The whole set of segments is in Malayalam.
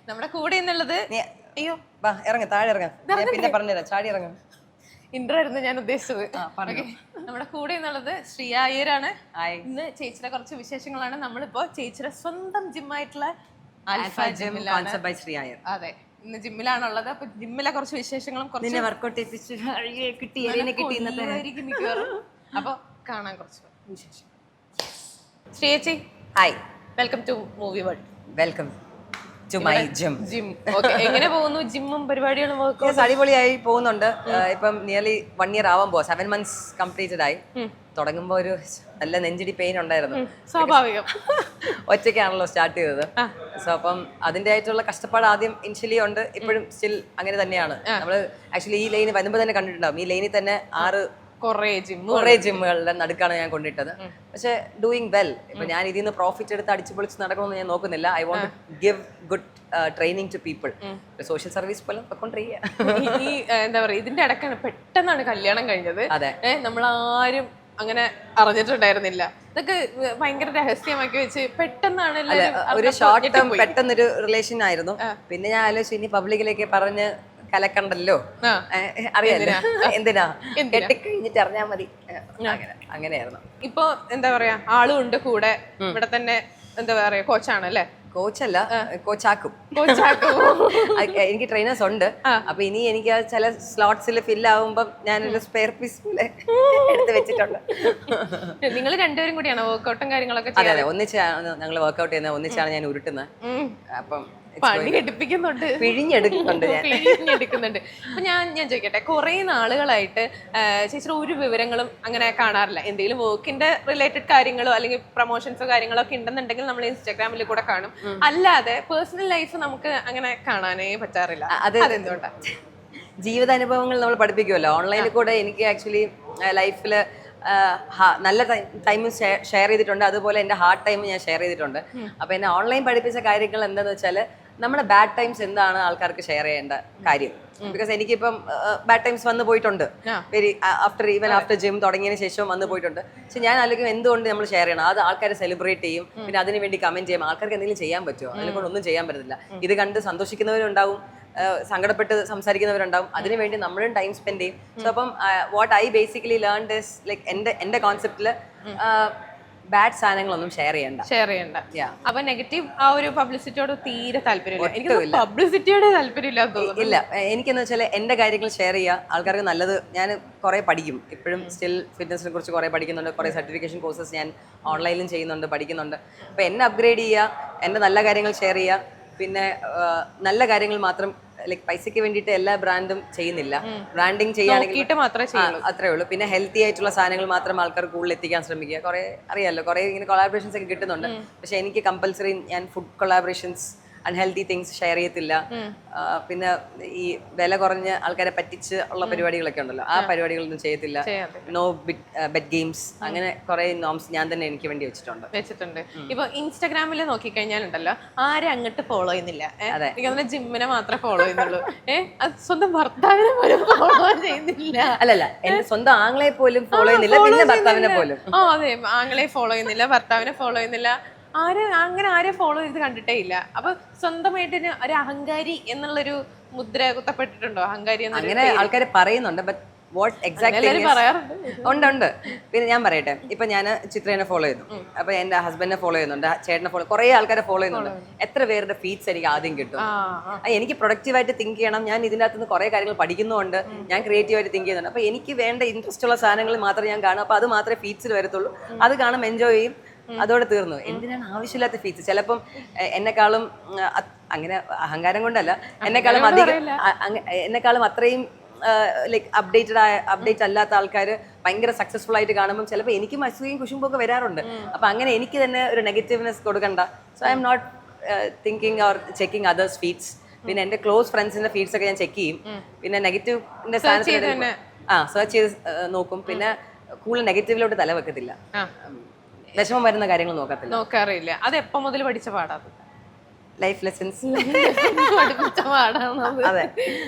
നമ്മുടെ കൂടെ എന്നുള്ളത് അയ്യോ ഇറങ്ങ താഴെ ഇറങ്ങാം പിന്നെ പറഞ്ഞുതരാം ചാടി ഇറങ്ങാം ഇൻട്രോ ആയിരുന്നു ഞാൻ ഉദ്ദേശിച്ചത്. Okay. നമ്മുടെ കൂടെ എന്നുള്ളത് ശ്രീയ അയ്യരാണ്. ഇന്ന് ചേച്ചിയുടെ കുറച്ച് വിശേഷങ്ങളാണ്. നമ്മളിപ്പോ ചേച്ചിയുടെ സ്വന്തം ജിമ്മായിട്ടുള്ള ആൽഫ ജിമ്മിലാണ്. അതെ, ഇന്ന് ജിമ്മിലാണുള്ളത്. അപ്പൊ ജിമ്മിലെ കുറച്ച് വിശേഷങ്ങളും അപ്പൊ കാണാൻ കുറച്ച് വിശേഷം. ശ്രീയേച്ചി hi, welcome to movie world. Welcome to my gym. എങ്ങനെ പോകുന്നു ജിമ്മും പരിപാടികളും? അടിപൊളിയായി പോകുന്നുണ്ട്. ഇപ്പം നിയർലി 1 year ആവാൻ പോവാ. 7 months കംപ്ലീറ്റഡ് ആയി. തുടങ്ങുമ്പോ ഒരു നല്ല നെഞ്ചിടി പെയിൻ ഉണ്ടായിരുന്നു. സ്വാഭാവികം, ഒറ്റയ്ക്കാണല്ലോ സ്റ്റാർട്ട് ചെയ്തത്. സോ അപ്പം അതിന്റെ ആയിട്ടുള്ള കഷ്ടപ്പാട് ആദ്യം ഇനിഷ്യലി ഉണ്ട്, ഇപ്പോഴും സ്റ്റിൽ അങ്ങനെ തന്നെയാണ്. നമ്മള് ആക്ച്വലി ഈ ലൈന് വരുമ്പോ തന്നെ കണ്ടിട്ടുണ്ടാവും. ഈ ലൈനിൽ തന്നെ 6 കുറേ ജിമ്മുകളുടെ നടുക്കാണ് ഞാൻ കൊണ്ടിട്ടത്. പക്ഷെ ഡൂയിങ് വെൽ. ഇപ്പൊ ഞാൻ ഇതിൽ നിന്ന് പ്രോഫിറ്റ് എടുത്ത് അടിച്ചു പൊളിച്ച് നടക്കണമെന്ന് ഞാൻ നോക്കുന്നില്ല. I want to give good training to people. Social service പോലെ ഈ എന്താ പറയാ, ഇതിന്റെ ഇടക്കാണ് പെട്ടെന്നാണ് കല്യാണം കഴിഞ്ഞത്. നമ്മളാരും അങ്ങനെ അറിഞ്ഞിട്ടുണ്ടായിരുന്നില്ല. ഇതൊക്കെ ഭയങ്കര രഹസ്യമാക്കി വെച്ച് പെട്ടെന്നാണ് ഒരു ഷോർട്ട് ടേം പെട്ടെന്നൊരു റിലേഷൻ ആയിരുന്നു. പിന്നെ ഞാൻ ആലോചിച്ചു ഇനി പബ്ലിക്കിലേക്ക് പറഞ്ഞ് കലക്കണ്ടല്ലോ, അറിയാലോ എന്തിനാ കെട്ടിക്കഴിഞ്ഞിട്ട് അറിഞ്ഞാ മതി. അങ്ങനെയായിരുന്നു. ഇപ്പൊ എന്താ പറയാ, ആളും ഉണ്ട് കൂടെ. ഇവിടെ തന്നെ എന്താ പറയാ, കോച്ചാണ് അല്ലേ? കോച്ചല്ല, കോച്ചാക്കും. എനിക്ക് ട്രെയിനേഴ്സ് ഉണ്ട്. അപ്പൊ ഇനി എനിക്ക് ചില സ്ലോട്ട്സിൽ ഫിൽ ആവുമ്പം ഞാനൊരു സ്പെയർ പീസ് പോലെ എടുത്ത് വെച്ചിട്ടുണ്ട്. നിങ്ങൾ രണ്ടുപേരും കൂടിയാണോ വർക്കൗട്ടും കാര്യങ്ങളൊക്കെ? അതെ അതെ, ഒന്നിച്ചാണ് ഞങ്ങൾ വർക്കൗട്ട് ചെയ്യുന്നത്, ഒന്നിച്ചാണ് ഞാൻ ഉരുട്ടുന്നത്. അപ്പം പണി എടുപ്പിക്കുന്നുണ്ട്, പിഴിഞ്ഞെടുക്കുന്നുണ്ട്. അപ്പൊ ഞാൻ ചോദിക്കട്ടെ, കുറെ നാളുകളായിട്ട് ചേച്ചിയുടെ ഒരു വിവരങ്ങളും അങ്ങനെ കാണാറില്ല. എന്തെങ്കിലും വർക്കിന്റെ റിലേറ്റഡ് കാര്യങ്ങളോ അല്ലെങ്കിൽ പ്രൊമോഷൻസോ കാര്യങ്ങളോ ഒക്കെ ഉണ്ടെന്നുണ്ടെങ്കിൽ നമ്മൾ ഇൻസ്റ്റാഗ്രാമിൽ കൂടെ കാണും. അല്ലാതെ പേഴ്സണൽ ലൈഫ് നമുക്ക് അങ്ങനെ കാണാനേ പറ്റാറില്ല. അതെന്തുകൊണ്ടാണ്? ജീവിതാനുഭവങ്ങൾ നമ്മൾ പഠിപ്പിക്കുമല്ലോ. ഓൺലൈനിൽ കൂടെ എനിക്ക് ആക്ച്വലി ലൈഫിൽ നല്ല ടൈമും ഷെയർ ചെയ്തിട്ടുണ്ട്, അതുപോലെ എൻ്റെ ഹാർഡ് ടൈമും ഞാൻ ഷെയർ ചെയ്തിട്ടുണ്ട്. അപ്പോൾ എന്നെ ഓൺലൈൻ പഠിപ്പിച്ച കാര്യങ്ങൾ എന്താണെന്ന് വെച്ചാൽ നമ്മുടെ ബാഡ് ടൈംസ് എന്താണ് ആൾക്കാർക്ക് ഷെയർ ചെയ്യേണ്ട കാര്യം. ബിക്കോസ് എനിക്കിപ്പം ബാഡ് ടൈംസ് വന്നു പോയിട്ടുണ്ട്. ആഫ്റ്റർ ജിം തുടങ്ങിയതിന് ശേഷം വന്നു പോയിട്ടുണ്ട്. പക്ഷെ ഞാൻ ആലോചിക്കും എന്തുകൊണ്ട് നമ്മൾ ഷെയർ ചെയ്യണം. അത് ആൾക്കാർ സെലിബ്രേറ്റ് ചെയ്യും, പിന്നെ അതിന് വേണ്ടി കമന്റ് ചെയ്യും. ആൾക്കാർക്ക് എന്തെങ്കിലും ചെയ്യാൻ പറ്റുമോ? അതിനെക്കൊണ്ട് ഒന്നും ചെയ്യാൻ പറ്റത്തില്ല. ഇത് കണ്ട് സന്തോഷിക്കുന്നവരുണ്ടാവും, സങ്കടപ്പെട്ട് സംസാരിക്കുന്നവരുണ്ടാവും. അതിനുവേണ്ടി നമ്മളും ടൈം സ്പെൻഡ് ചെയ്യും. സോ അപ്പം what I basically learned is like എൻ്റെ കോൺസെപ്റ്റില് ബാഡ് സാധനങ്ങളൊന്നും ഷെയർ ചെയ്യണ്ട. അപ്പൊ നെഗറ്റീവ് ആ ഒരു പബ്ലിസിറ്റിയോട് തീരെ താല്പര്യമില്ല. എനിക്ക് പബ്ലിസിറ്റിയോട് താല്പര്യമില്ല. ഇല്ല, എനിക്കെന്ന് വെച്ചാൽ എൻ്റെ കാര്യങ്ങൾ ഷെയർ ചെയ്യുക, ആൾക്കാർക്ക് നല്ലത്. ഞാൻ കുറെ പഠിക്കും, ഇപ്പോഴും സ്റ്റിൽ ഫിറ്റ്നസിനെ കുറിച്ച് കുറെ പഠിക്കുന്നുണ്ട്. കുറെ സർട്ടിഫിക്കേഷൻ കോഴ്സസ് ഞാൻ ഓൺലൈനിലും ചെയ്യുന്നുണ്ട്, പഠിക്കുന്നുണ്ട്. അപ്പൊ എന്നെ അപ്ഗ്രേഡ് ചെയ്യുക, എൻ്റെ നല്ല കാര്യങ്ങൾ ഷെയർ ചെയ്യുക. പിന്നെ നല്ല കാര്യങ്ങൾ മാത്രം, ലൈക്ക് പൈസക്ക് വേണ്ടിയിട്ട് എല്ലാ ബ്രാൻഡും ചെയ്യുന്നില്ല. ബ്രാൻഡിങ് ചെയ്യുകയാണെങ്കിൽ അത്രേ ഉള്ളൂ. പിന്നെ ഹെൽത്തി ആയിട്ടുള്ള സാധനങ്ങൾ മാത്രം ആൾക്കാർ കൂടുതൽ എത്തിക്കാൻ ശ്രമിക്കുക. കുറെ അറിയാമല്ലോ, കുറെ ഇങ്ങനെ കൊളാബറേഷൻസ് ഒക്കെ കിട്ടുന്നുണ്ട്. പക്ഷെ എനിക്ക് കമ്പൽസറി ഞാൻ food collaborations, unhealthy things share ചെയ്യത്തില്ല. പിന്നെ ഈ വില കുറഞ്ഞ ആൾക്കാരെ പറ്റിച്ച് ഉള്ള പരിപാടികളൊക്കെ ഉണ്ടല്ലോ, ആ പരിപാടികളൊന്നും ചെയ്യത്തില്ല. നോ ബെറ്റ് ഗെയിംസ്, അങ്ങനെ കുറെ നോംസ് ഞാൻ തന്നെ എനിക്ക് വേണ്ടി വെച്ചിട്ടുണ്ട്. ഇപ്പൊ ഇൻസ്റ്റാഗ്രാമിൽ നോക്കിക്കഴിഞ്ഞാലുണ്ടല്ലോ, ആരും അങ്ങോട്ട് ഫോളോ ചെയ്യുന്നില്ല. എനിക്ക് ജിമ്മിനെ മാത്രമേ ഫോളോ ചെയ്യുന്നുള്ളൂ. സ്വന്തം ഭർത്താവിനെ പോലും ഫോളോ ചെയ്യുന്നില്ല. അല്ലല്ല, എന്റെ സ്വന്തം ആങ്ങളെ പോലും ഫോളോ ചെയ്യുന്നില്ല, പിന്നെ ഭർത്താവിനെ പോലും. അതെ, ആങ്ങളെ ഫോളോ ചെയ്യുന്നില്ല, ഭർത്താവിനെ ഫോളോ ചെയ്യുന്നില്ല. ആരെ ഫോളോ ചെയ്ത് കണ്ടിട്ടേ ഇല്ല. അപ്പൊ സ്വന്തമായിട്ട് ഒരു അഹങ്കാരി എന്നുള്ളൊരു മുദ്ര കുത്തപ്പെട്ടിട്ടുണ്ടോ? അഹങ്കാരി അങ്ങനെ ആൾക്കാർ പറയുന്നുണ്ട്. ബട്ട് വാട്ട് എക്സാക്ട്ലി ഉണ്ട്. പിന്നെ ഞാൻ പറയട്ടെ, ഇപ്പൊ ഞാൻ ചിത്രേനെ ഫോളോ ചെയ്യുന്നു, അപ്പൊ എന്റെ ഹസ്ബൻഡിനെ ഫോളോ ചെയ്യുന്നുണ്ട്, ചേട്ടനെ ഫോളോ, കുറെ ആൾക്കാരെ ഫോളോ ചെയ്യുന്നുണ്ട്. എത്ര പേരുടെ ഫീഡ്സ് എനിക്ക് ആദ്യം കിട്ടും? എനിക്ക് പ്രൊഡക്റ്റീവായിട്ട് തിങ്ക് ചെയ്യണം. ഞാൻ ഇതിൻ്റെ അകത്തുനിന്ന് കുറെ കാര്യങ്ങൾ പഠിക്കുന്നുണ്ട്, ഞാൻ ക്രിയേറ്റീവായിട്ട് തിങ്ക് ചെയ്യുന്നുണ്ട്. അപ്പൊ എനിക്ക് വേണ്ട ഇൻട്രസ്റ്റ് ഉള്ള സാധനങ്ങൾ മാത്രമേ ഞാൻ കാണും. അപ്പൊ അത് മാത്രമേ ഫീഡ്സിൽ വരത്തുള്ളൂ. അത് കാണും, എൻജോയ് ചെയ്യും, അതോടെ തീർന്നു. എന്തിനാണ് ആവശ്യമില്ലാത്ത ഫീച്ചർ? ചിലപ്പം എന്നെക്കാളും, അങ്ങനെ അഹങ്കാരം കൊണ്ടല്ല, എന്നെക്കാളും അത്രയും ലൈക്ക് അപ്ഡേറ്റ് അല്ലാത്ത ആൾക്കാർ ഭയങ്കര സക്സസ്ഫുൾ ആയിട്ട് കാണുമ്പോൾ ചിലപ്പോൾ എനിക്കും അസുഖയും കുശുമ്പൊക്കെ വരാറുണ്ട്. അപ്പൊ അങ്ങനെ എനിക്ക് തന്നെ ഒരു നെഗറ്റീവ്നെസ് കൊടുക്കണ്ട. So I am not thinking or checking others feeds. പിന്നെ എന്റെ ക്ലോസ് ഫ്രണ്ട്സിന്റെ ഫീഡ്സ് ഒക്കെ ഞാൻ ചെക്ക് ചെയ്യും. പിന്നെ നെഗറ്റീവിന്റെ സ്ഥാനത്ത് സെർച്ച് ചെയ്ത് നോക്കും. പിന്നെ കൂടുതൽ നെഗറ്റീവിലോട്ട് തല വെക്കത്തില്ല, വിഷമം വരുന്ന കാര്യങ്ങൾ നോക്കാറില്ല. അത് എപ്പോ മുതൽ പഠിച്ച പാടാണ്? Life lessons. അതെ,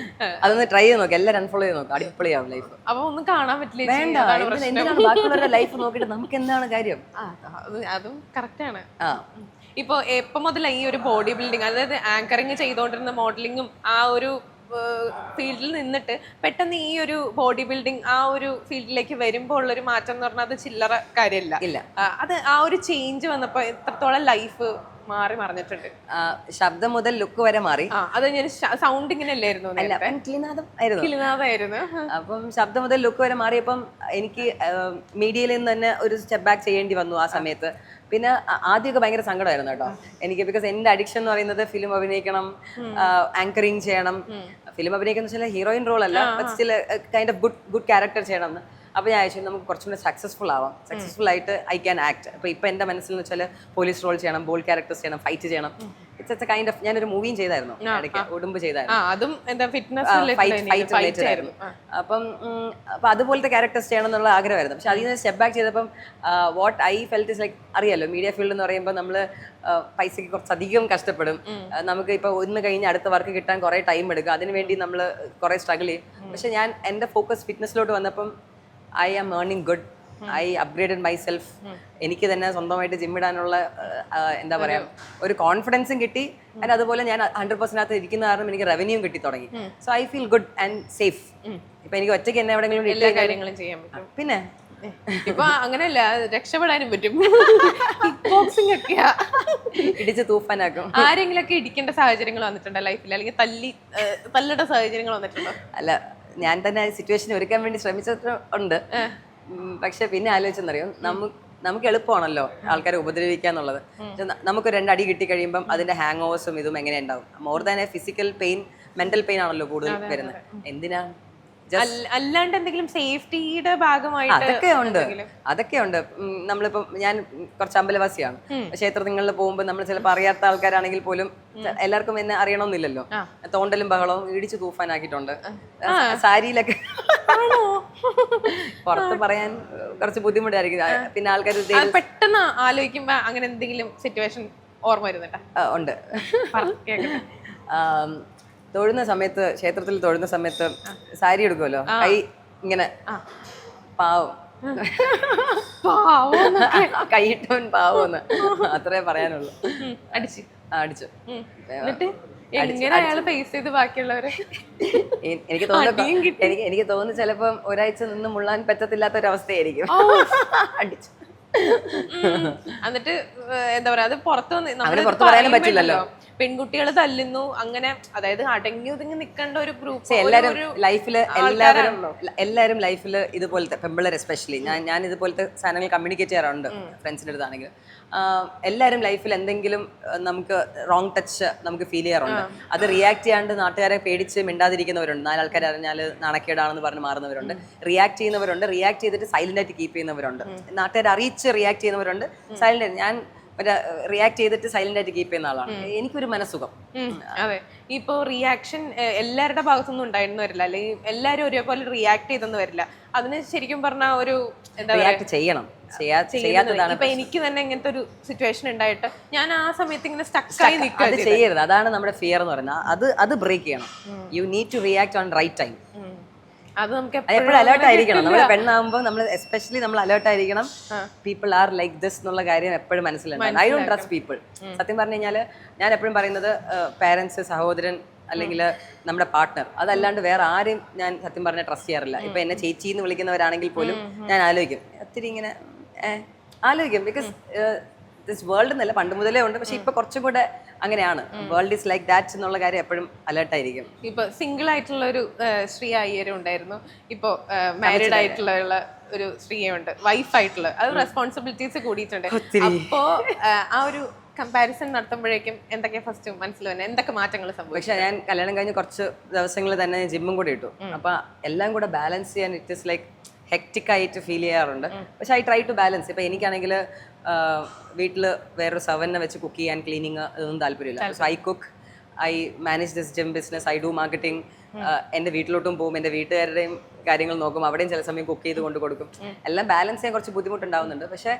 അതൊന്ന് ട്രൈ ചെയ്ത് നോക്കാം. എല്ലാം അൺഫോളോ ചെയ്ത് നോക്കാം, അടിപൊളിയാവും ലൈഫ്. അപ്പൊ ഒന്നും കാണാൻ പറ്റില്ല. വേണ്ട, എന്തിനാണ് ബാക്കിയുള്ളവരുടെ ലൈഫ് നോക്കിയിട്ട് നമുക്ക് എന്താണ് കാര്യം? അതും കറക്റ്റ് ആണ്. ഇപ്പോൾ എപ്പം മുതൽ ഈ ഒരു ബോഡി ബിൽഡിങ്, അതായത് ആങ്കറിങ് ചെയ്തുകൊണ്ടിരുന്ന മോഡലിങ്ങും ആ ഒരു ഫീൽഡിൽ നിന്നിട്ട് പെട്ടെന്ന് ഈ ഒരു ബോഡി ബിൽഡിംഗ് ആ ഒരു ഫീൽഡിലേക്ക് വരുമ്പോൾ ഉള്ളൊരു മാറ്റം എന്ന് പറഞ്ഞാൽ അത് ചില്ലറ കാര്യമല്ല. അത് ആ ഒരു ചേഞ്ച് വന്നപ്പോൾ എത്രത്തോളം ലൈഫ് മാറി മറിഞ്ഞിട്ടുണ്ട്? ശബ്ദം മുതൽ ലുക്ക് വരെ മാറി. അത് ഞാൻ സൗണ്ട് ഇങ്ങനെ അല്ലായിരുന്നു, കിളിനാദമായിരുന്നു. അപ്പം ശബ്ദം മുതൽ ലുക്ക് വരെ മാറിയപ്പം എനിക്ക് മീഡിയയിൽ നിന്ന് തന്നെ ഒരു സ്റ്റെപ്പ് ബാക്ക് ചെയ്യേണ്ടി വന്നു ആ സമയത്ത്. പിന്നെ ആദ്യമൊക്കെ ഭയങ്കര സങ്കടമായിരുന്നു കേട്ടോ എനിക്ക്. ബിക്കോസ് എൻ്റെ അഡിക്ഷൻ എന്ന് പറയുന്നത് ഫിലിം അഭിനയിക്കണം, ആങ്കറിങ് ചെയ്യണം. ഫിലിം അഭിനയിക്കുന്ന വെച്ചാൽ ഹീറോയിൻ റോൾ അല്ല, but still kind of good character ചെയ്യണം എന്ന്. അപ്പോൾ ഞാൻ ആവശ്യം നമുക്ക് കുറച്ചും കൂടെ സക്സസ്ഫുൾ ആവാം, സക്സസ്ഫുൾ ആയിട്ട് ഐ ക്യാൻ ആക്ട്. അപ്പോൾ ഇപ്പം എൻ്റെ മനസ്സിൽ എന്ന് വെച്ചാൽ പോലീസ് റോൾ ചെയ്യണം, ബോൾഡ് ക്യാരക്ടേഴ്സ് ചെയ്യണം, ഫൈറ്റ് ചെയ്യണം. ഇറ്റ്സ് എ കൈൻഡ് ഓഫ്, ഞാനൊരു മൂവിയും ചെയ്തായിരുന്നു ഇടയ്ക്ക്, ഉടുമ്പ് ചെയ്തായിരുന്നു, ഫൈറ്റ് റിലേറ്റഡ് ആയിരുന്നു. അപ്പം അതുപോലത്തെ ക്യാരക്ടേഴ്സ് ചെയ്യണം എന്നുള്ള ആഗ്രഹമായിരുന്നു. പക്ഷെ അതിൽ നിന്ന് സ്റ്റെപ്പ് ബാക്ക് ചെയ്തപ്പം what I felt is like, അറിയാലോ മീഡിയ ഫീൽഡ് എന്ന് പറയുമ്പോൾ നമ്മൾ പൈസയ്ക്ക് കുറച്ചധികം കഷ്ടപ്പെടും. നമുക്ക് ഇപ്പോൾ ഒന്ന് കഴിഞ്ഞ് അടുത്ത വർക്ക് കിട്ടാൻ കുറേ ടൈം എടുക്കും, അതിനുവേണ്ടി നമ്മൾ കുറേ സ്ട്രഗിൾ ചെയ്യും. പക്ഷെ ഞാൻ എൻ്റെ ഫോക്കസ് ഫിറ്റ്നസ്സിലോട്ട് വന്നപ്പം I am earning good, I upgraded myself. എനിക്ക് തന്നെ സ്വന്തമായിട്ട് ജിമ്മിടാനുള്ള എന്താ പറയാ ഒരു കോൺഫിഡൻസും കിട്ടി. ആൻഡ് അതുപോലെ ഞാൻ 100% ഇരിക്കുന്ന കാരണം എനിക്ക് റവന്യൂവും കിട്ടി തുടങ്ങി. So I feel good and safe. ഇപ്പൊ എനിക്ക് ഒറ്റയ്ക്ക് എന്നെ എവിടെയെങ്കിലും എല്ലാ കാര്യങ്ങളും ചെയ്യാൻ പറ്റും. പിന്നെ ഇപ്പൊ അങ്ങനെയല്ല, രക്ഷപ്പെടാനും പറ്റും. ബോക്സിംഗ് ഒക്കെയാ ഇടിച്ച് തൂഫാനാക്കും. ആരെങ്കിലും ഒക്കെ ഇടിക്കേണ്ട സാഹചര്യങ്ങൾ വന്നിട്ടുണ്ടോ ലൈഫിൽ, അല്ലെങ്കിൽ തല്ലിട സാഹചര്യങ്ങൾ വന്നിട്ടുണ്ടോ? അല്ല, ഞാൻ തന്നെ സിറ്റുവേഷൻ ഒരുക്കാൻ വേണ്ടി ശ്രമിച്ചിട്ടുണ്ട്. പക്ഷെ പിന്നെ ആലോചിച്ചെന്നറിയോ, നമുക്ക് എളുപ്പമാണല്ലോ ആൾക്കാരെ ഉപദ്രവിക്കാന്നുള്ളത്. നമുക്ക് 2 അടി കിട്ടി കഴിയുമ്പം അതിന്റെ ഹാങ് ഓവേഴ്സും ഇതും എങ്ങനെ ഉണ്ടാവും? More than A physical pain, mental pain ആണല്ലോ കൂടുതൽ വരുന്നത്. എന്തിനാ? അല്ലാണ്ട് എന്തെങ്കിലും സേഫ്റ്റിയുടെ ഭാഗമായിട്ട് അതൊക്കെ ഉണ്ട്. നമ്മളിപ്പം ഞാൻ കുറച്ച് അമ്പലവാസിയാണ്. ക്ഷേത്രങ്ങളിൽ പോകുമ്പോൾ നമ്മൾ ചിലപ്പോൾ അറിയാത്ത ആൾക്കാരാണെങ്കിൽ പോലും എല്ലാവർക്കും എന്നെ അറിയണമെന്നില്ലല്ലോ. തോണ്ടലും ബഹളവും ഇടിച്ചു തൂഫാനാക്കിയിട്ടുണ്ട്. സാരിയിലൊക്കെ പുറത്ത് പറയാൻ കുറച്ച് ബുദ്ധിമുട്ടായിരിക്കും. പിന്നെ ആൾക്കാർ പെട്ടെന്ന് ആലോചിക്കുമ്പോ അങ്ങനെ എന്തെങ്കിലും സിറ്റുവേഷൻ ഓർമ്മ വരുന്നുണ്ടോ? ഉണ്ട്. തൊഴുന്ന സമയത്ത്, ക്ഷേത്രത്തിൽ തൊഴുന്ന സമയത്ത് സാരി എടുക്കുമല്ലോ, കൈ ഇങ്ങനെ പാവം കൈയിട്ടവൻ പാവമെന്ന് അത്രേ പറയാനുള്ളൂ. അടിച്ചു. എനിക്ക് തോന്നുന്നു ചിലപ്പം ഒരാഴ്ച നിന്ന് മുള്ളാൻ പറ്റത്തില്ലാത്ത ഒരവസ്ഥയായിരിക്കും. അടിച്ചു. എന്നിട്ട് എന്താ പറയാ, അത് പുറത്ത് പറയാനും പറ്റില്ലല്ലോ. പെൺകുട്ടികൾ തല്ലുന്നു അങ്ങനെ, അതായത് അടങ്ങി ഒതുങ്ങി നിൽക്കേണ്ട ഒരു ഗ്രൂപ്പ്. എല്ലാവരും ലൈഫിൽ ഇതുപോലത്തെ പെമ്പിളർ എസ്പെഷ്യലി ഞാൻ ഇതുപോലത്തെ സാധനങ്ങൾ കമ്മ്യൂണിക്കേറ്റ് ചെയ്യാറുണ്ട് ഫ്രണ്ട്സിൻ്റെ അടുത്താണെങ്കിൽ. എല്ലാവരും ലൈഫിൽ എന്തെങ്കിലും നമുക്ക് റോങ് ടച്ച് നമുക്ക് ഫീൽ ചെയ്യാറുണ്ട്. അത് റിയാക്ട് ചെയ്യാണ്ട് നാട്ടുകാരെ പേടിച്ച് മിണ്ടാതിരിക്കുന്നവരുണ്ട്. 4 ആൾക്കാർ അറിഞ്ഞാൽ നാണക്കേടാണെന്ന് പറഞ്ഞ് മാറുന്നവരുണ്ട്. റിയാക്ട് ചെയ്യുന്നവരുണ്ട്, റിയാക്ട് ചെയ്തിട്ട് സൈലന്റ് ആയിട്ട് കീപ്പ് ചെയ്യുന്നവരുണ്ട്. നാട്ടുകാരെ അറിയിച്ച് റിയാക്ട് ചെയ്യുന്നവരുണ്ട്, സൈലന്റ്. ഞാൻ റിയാക്ട് ചെയ്തിട്ട് സൈലന്റ് ആയിട്ട് കീപ്പ് ചെയ്യുന്ന ആളാണ്. എനിക്കൊരു മനസ്സുഖം. അതെ, ഇപ്പോ റിയാക്ഷൻ എല്ലാവരുടെ ഭാഗത്തുനിന്നും ഉണ്ടായിരുന്നു വരില്ല, അല്ലെങ്കിൽ എല്ലാവരും ഒരേപോലെ റിയാക്ട് ചെയ്തെന്ന് വരില്ല. അതിന് ശരിക്കും പറഞ്ഞ ഒരു റിയാക്ട് ചെയ്യണം. ഇപ്പൊ എനിക്ക് തന്നെ ഇങ്ങനത്തെ ഒരു സിറ്റുവേഷൻ ഉണ്ടായിട്ട് ഞാൻ ആ സമയത്ത് ഇങ്ങനെ സ്റ്റക്കായി നിൽക്കുക. അത് ചെയ്യരുത്. അതാണ് നമ്മുടെ ഫിയർ എന്ന് പറയുന്നത്. അത് ബ്രേക്ക് ചെയ്യണം. You need to react on right time. അത് നമുക്ക് എപ്പോഴും അലേർട്ട് ആയിരിക്കണം. നമ്മൾ പെണ്ണാകുമ്പോൾ നമ്മൾ എസ്പെഷ്യലി നമ്മൾ അലേർട്ട് ആയിരിക്കണം. പീപ്പിൾ ആർ ലൈക്ക് ദിസ് എന്നുള്ള കാര്യം എപ്പോഴും മനസ്സിലുണ്ടാവും. I don't trust people. സത്യം പറഞ്ഞു കഴിഞ്ഞാൽ ഞാൻ എപ്പോഴും പറയുന്നത് പാരന്റ്സ്, സഹോദരൻ, അല്ലെങ്കിൽ നമ്മുടെ പാർട്ട്ണർ, അതല്ലാണ്ട് വേറെ ആരും ഞാൻ സത്യം പറഞ്ഞാൽ ട്രസ്റ്റ് ചെയ്യാറില്ല. ഇപ്പൊ എന്നെ ചേച്ചി എന്ന് വിളിക്കുന്നവരാണെങ്കിൽ പോലും ഞാൻ ആലോചിക്കും, ഒത്തിരി ഇങ്ങനെ ആലോചിക്കും. ബിക്കോസ് ദിസ് വേൾഡ് എന്നല്ല, പണ്ട് മുതലേ ഉണ്ട്. പക്ഷെ ഇപ്പൊ കുറച്ചും കൂടെ അങ്ങനെയാണ്. വേൾഡ് ഈസ് ലൈക്ക് ദാറ്റ് എന്നുള്ള കാര്യം എപ്പോഴും അലേർട്ടായിരിക്കും. ഇപ്പൊ സിംഗിൾ ആയിട്ടുള്ള ഒരു ശ്രീ അയ്യരും ഉണ്ടായിരുന്നു, ഇപ്പൊ മാരീഡ് ആയിട്ടുള്ള ഒരു സ്ത്രീയുണ്ട്, വൈഫായിട്ടുള്ള. അത് റെസ്പോൺസിബിലിറ്റീസ് കൂടിയിട്ടുണ്ട്. അപ്പോ ആ ഒരു കമ്പാരിസൺ നടത്തുമ്പോഴേക്കും എന്തൊക്കെ ഫസ്റ്റ് മനസ്സിൽ തന്നെ എന്തൊക്കെ മാറ്റങ്ങൾ സംഭവിച്ചു? പക്ഷെ ഞാൻ കല്യാണം കഴിഞ്ഞ് കുറച്ച് ദിവസങ്ങൾ തന്നെ ജിമ്മും കൂടി ഇട്ടു. അപ്പൊ എല്ലാം കൂടെ ബാലൻസ് ചെയ്യാൻ ഇറ്റ് ഇസ് ലൈക്ക് ഹെക്റ്റിക് ആയിട്ട് ഫീൽ ചെയ്യാറുണ്ട്. പക്ഷെ ഐ ട്രൈ ടു ബാലൻസ്. ഇപ്പൊ എനിക്കാണെങ്കിൽ വീട്ടിൽ വേറൊരു സെവനെ വെച്ച് കുക്ക് ചെയ്യാൻ, ക്ലീനിങ് ഇതൊന്നും താല്പര്യമില്ല. So I cook, I manage this gym business, I do marketing. എൻ്റെ വീട്ടിലോട്ടും പോകും, എൻ്റെ വീട്ടുകാരുടെയും കാര്യങ്ങൾ നോക്കും, അവിടെയും ചില സമയം കുക്ക് ചെയ്ത് കൊണ്ട് കൊടുക്കും. എല്ലാം ബാലൻസ് ചെയ്യാൻ കുറച്ച് ബുദ്ധിമുട്ടുണ്ടാവുന്നുണ്ട്. പക്ഷേ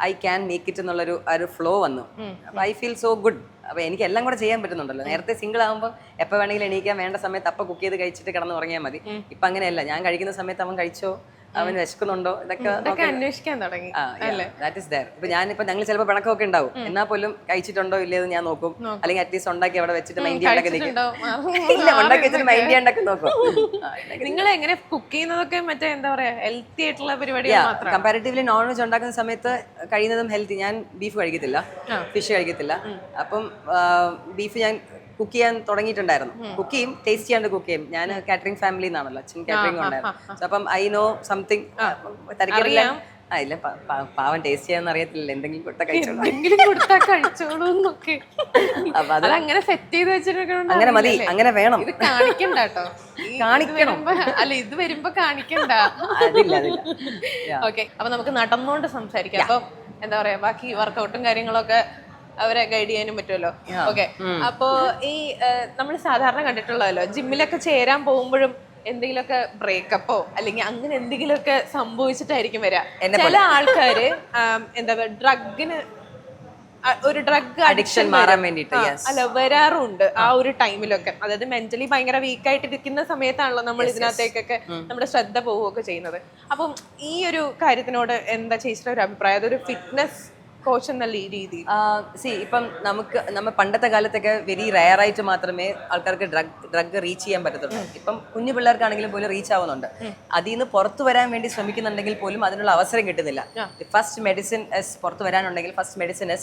ഐ ക്യാൻ മേക്ക് ഇറ്റ് എന്നുള്ളൊരു ഫ്ലോ വന്നു. അപ്പോൾ ഐ ഫീൽ സോ ഗുഡ്. അപ്പോൾ എനിക്ക് എല്ലാം കൂടെ ചെയ്യാൻ പറ്റുന്നുണ്ടല്ലോ. നേരത്തെ സിംഗിൾ ആകുമ്പോൾ എപ്പോൾ വേണമെങ്കിലും എണീക്കാൻ വേണ്ട സമയത്ത് അപ്പം കുക്ക് ചെയ്ത് കഴിച്ചിട്ട് കിടന്ന് ഉറങ്ങിയാൽ മതി. ഇപ്പം അങ്ങനെയല്ല. ഞാൻ കഴിക്കുന്ന സമയത്ത് അവൻ കഴിച്ചോ, അവൻ വിശക്കുന്നുണ്ടോ ഇതൊക്കെ ഇതൊക്കെ അന്വേഷിക്കാൻ തുടങ്ങി ദാറ്റ് ഇസ് ദയർ. ഇപ്പൊ ഞാനിപ്പോ ഞങ്ങൾ ചിലപ്പോൾ പിണക്കമൊക്കെ ഉണ്ടാവും, എന്നാൽ പോലും കഴിച്ചിട്ടുണ്ടോ ഇല്ലയെന്ന് ഞാൻ നോക്കും, അല്ലെങ്കിൽ അറ്റ്ലീസ്റ്റ് ഉണ്ടാക്കി അവിടെ വെച്ചിട്ട് മൈൻഡ് ചെയ്യാണ്ടൊക്കെ നിൽക്കും. ഇല്ല, ഉണ്ടാക്കി വെച്ചിട്ട് മൈൻഡ് ചെയ്യാണ്ടൊക്കെ നോക്കും. നിങ്ങൾ എങ്ങനെ കുക്ക് ചെയ്യുന്നതൊക്കെ മറ്റേ എന്താ പറയാ ഹെൽത്തി ആയിട്ടുള്ള പരിപാടികൾ മാത്രം? കമ്പാരിറ്റീവ്ലി നോൺ വെജ് ഉണ്ടാക്കുന്ന സമയത്ത് കഴിയുന്നതും ഹെൽത്തി. ഞാൻ ബീഫ് കഴിക്കത്തില്ല, ഫിഷ് കഴിക്കത്തില്ല. അപ്പം ബീഫ് ഞാൻ കുക്ക് ചെയ്യാൻ തുടങ്ങിയിട്ടുണ്ടായിരുന്നു. കുക്ക് ചെയ്യും, ടേസ്റ്റ് ചെയ്യാണ്ട് കുക്ക് ചെയ്യും. ഞാൻ കാറ്ററിംഗ് ഫാമിലി എന്നാണല്ലോ, അച്ഛൻ കാറ്ററിംഗ് ഉണ്ടായിരുന്നു. അപ്പം ഐ നോ സംതിങ്. തരക്കില്ല ഇല്ല, പാവം ടേസ്റ്റ് ചെയ്യാന്ന് അറിയത്തില്ല, എന്തെങ്കിലും കൊടുത്താൽ കഴിച്ചോളൂ എന്നൊക്കെ. അപ്പൊ അത് അങ്ങനെ സെറ്റ് ചെയ്ത് വെച്ചിട്ടുണ്ട്. അങ്ങനെ മതി, അങ്ങനെ വേണം. ഇത് കാണിക്കണ്ട കേട്ടോ, കാണിക്കണം. അല്ല ഇത് വരുമ്പോ കാണിക്കണ്ട. അതില്ല അതില്ല. ഓക്കെ, അപ്പൊ നമുക്ക് നടന്നുകൊണ്ട് സംസാരിക്കാം. അപ്പൊ എന്താ പറയാ, ബാക്കി വർക്കൗട്ടും കാര്യങ്ങളൊക്കെ അവരെ ഗൈഡ് ചെയ്യാനും പറ്റുമല്ലോ. ഓക്കെ, അപ്പോ ഈ നമ്മൾ സാധാരണ കണ്ടിട്ടുള്ളതല്ലോ, ജിമ്മിലൊക്കെ ചേരാൻ പോകുമ്പോഴും എന്തെങ്കിലുമൊക്കെ ബ്രേക്കപ്പോ അല്ലെങ്കിൽ അങ്ങനെ എന്തെങ്കിലുമൊക്കെ സംഭവിച്ചിട്ടായിരിക്കും വരിക. ചില ആൾക്കാര് എന്താ പറയുക, ഡ്രഗിന് ഒരു ഡ്രഗ് അഡിക്ഷൻ മാറാൻ വേണ്ടിട്ട് അല്ല വരാറുണ്ട് ആ ഒരു ടൈമിലൊക്കെ. അതായത് മെന്റലി ഭയങ്കര വീക്കായിട്ട് ഇരിക്കുന്ന സമയത്താണല്ലോ നമ്മൾ ഇതിനകത്തേക്കൊക്കെ നമ്മുടെ ശ്രദ്ധ പോവുകയൊക്കെ ചെയ്യുന്നത്. അപ്പം ഈ ഒരു കാര്യത്തിനോട് എന്താ ചേച്ചിയുടെ ഒരു അഭിപ്രായം? അതൊരു ഫിറ്റ്നസ് കോച്ച് എന്ന രീതിയിൽ ഇപ്പം നമ്മ പണ്ടത്തെ കാലത്തൊക്കെ വെരി റയർ ആയിട്ട് മാത്രമേ ആൾക്കാർക്ക് ഡ്രഗ് റീച്ച് ചെയ്യാൻ പറ്റത്തുള്ളൂ. ഇപ്പം കുഞ്ഞു പിള്ളേർക്കാണെങ്കിലും പോലും റീച്ച് ആവുന്നുണ്ട്. അതിൽ നിന്ന് പുറത്തു വരാൻ വേണ്ടി ശ്രമിക്കുന്നുണ്ടെങ്കിൽ പോലും അതിനുള്ള അവസരം കിട്ടുന്നില്ല. ഫസ്റ്റ് മെഡിസിൻ പുറത്തു വരാനുണ്ടെങ്കിൽ ഫസ്റ്റ് മെഡിസിൻ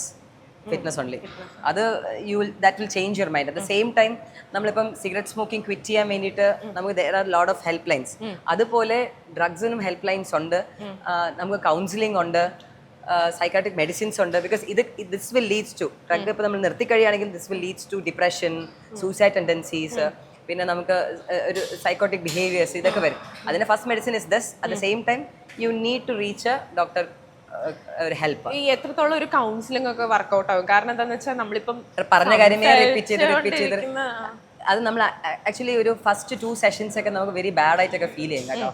ഫിറ്റ്നസ് ഓൺലി. അത് that will change your mind. At the same time നമ്മളിപ്പം സിഗരറ്റ് സ്മോക്കിംഗ് ക്വിറ്റ് ചെയ്യാൻ വേണ്ടിയിട്ട് നമുക്ക് there are lot of help lines. അതുപോലെ ഡ്രഗ്സിനും ഹെൽപ്പ് ലൈൻസ് ഉണ്ട്, നമുക്ക് കൗൺസിലിംഗ് ഉണ്ട്, സൈക്കാട്രിക് മെഡിസിൻസ് ഉണ്ട്. Because this will leads to drug ഇപ്പോൾ നമ്മൾ നിർത്തി കഴിയുകയാണെങ്കിൽ this will leads to depression, suicide tendencies, പിന്നെ നമുക്ക് ഒരു സൈക്കോട്ടിക് ബിഹേവിയേഴ്സ്, ഇതൊക്കെ വരും. അതിന് first medicine is thus. At the same time you need to reach a doctor ഒരു ഹെൽപ്പ്. ഈ എത്രത്തോളം ഒരു കൗൺസിലിംഗ് ഒക്കെ വർക്ക്ഔട്ട് ആവും? കാരണം എന്താണെന്ന് വെച്ചാൽ നമ്മളിപ്പം പറഞ്ഞ കാര്യമേ റിപ്പീറ്റ് ചെയ്ത് അത് നമ്മൾ ആക്ച്വലി ഒരു ഫസ്റ്റ് 2 സെഷൻസ് ഒക്കെ നമുക്ക് വെരി ബാഡ് ആയിട്ടൊക്കെ ഫീൽ ചെയ്യും കേട്ടോ.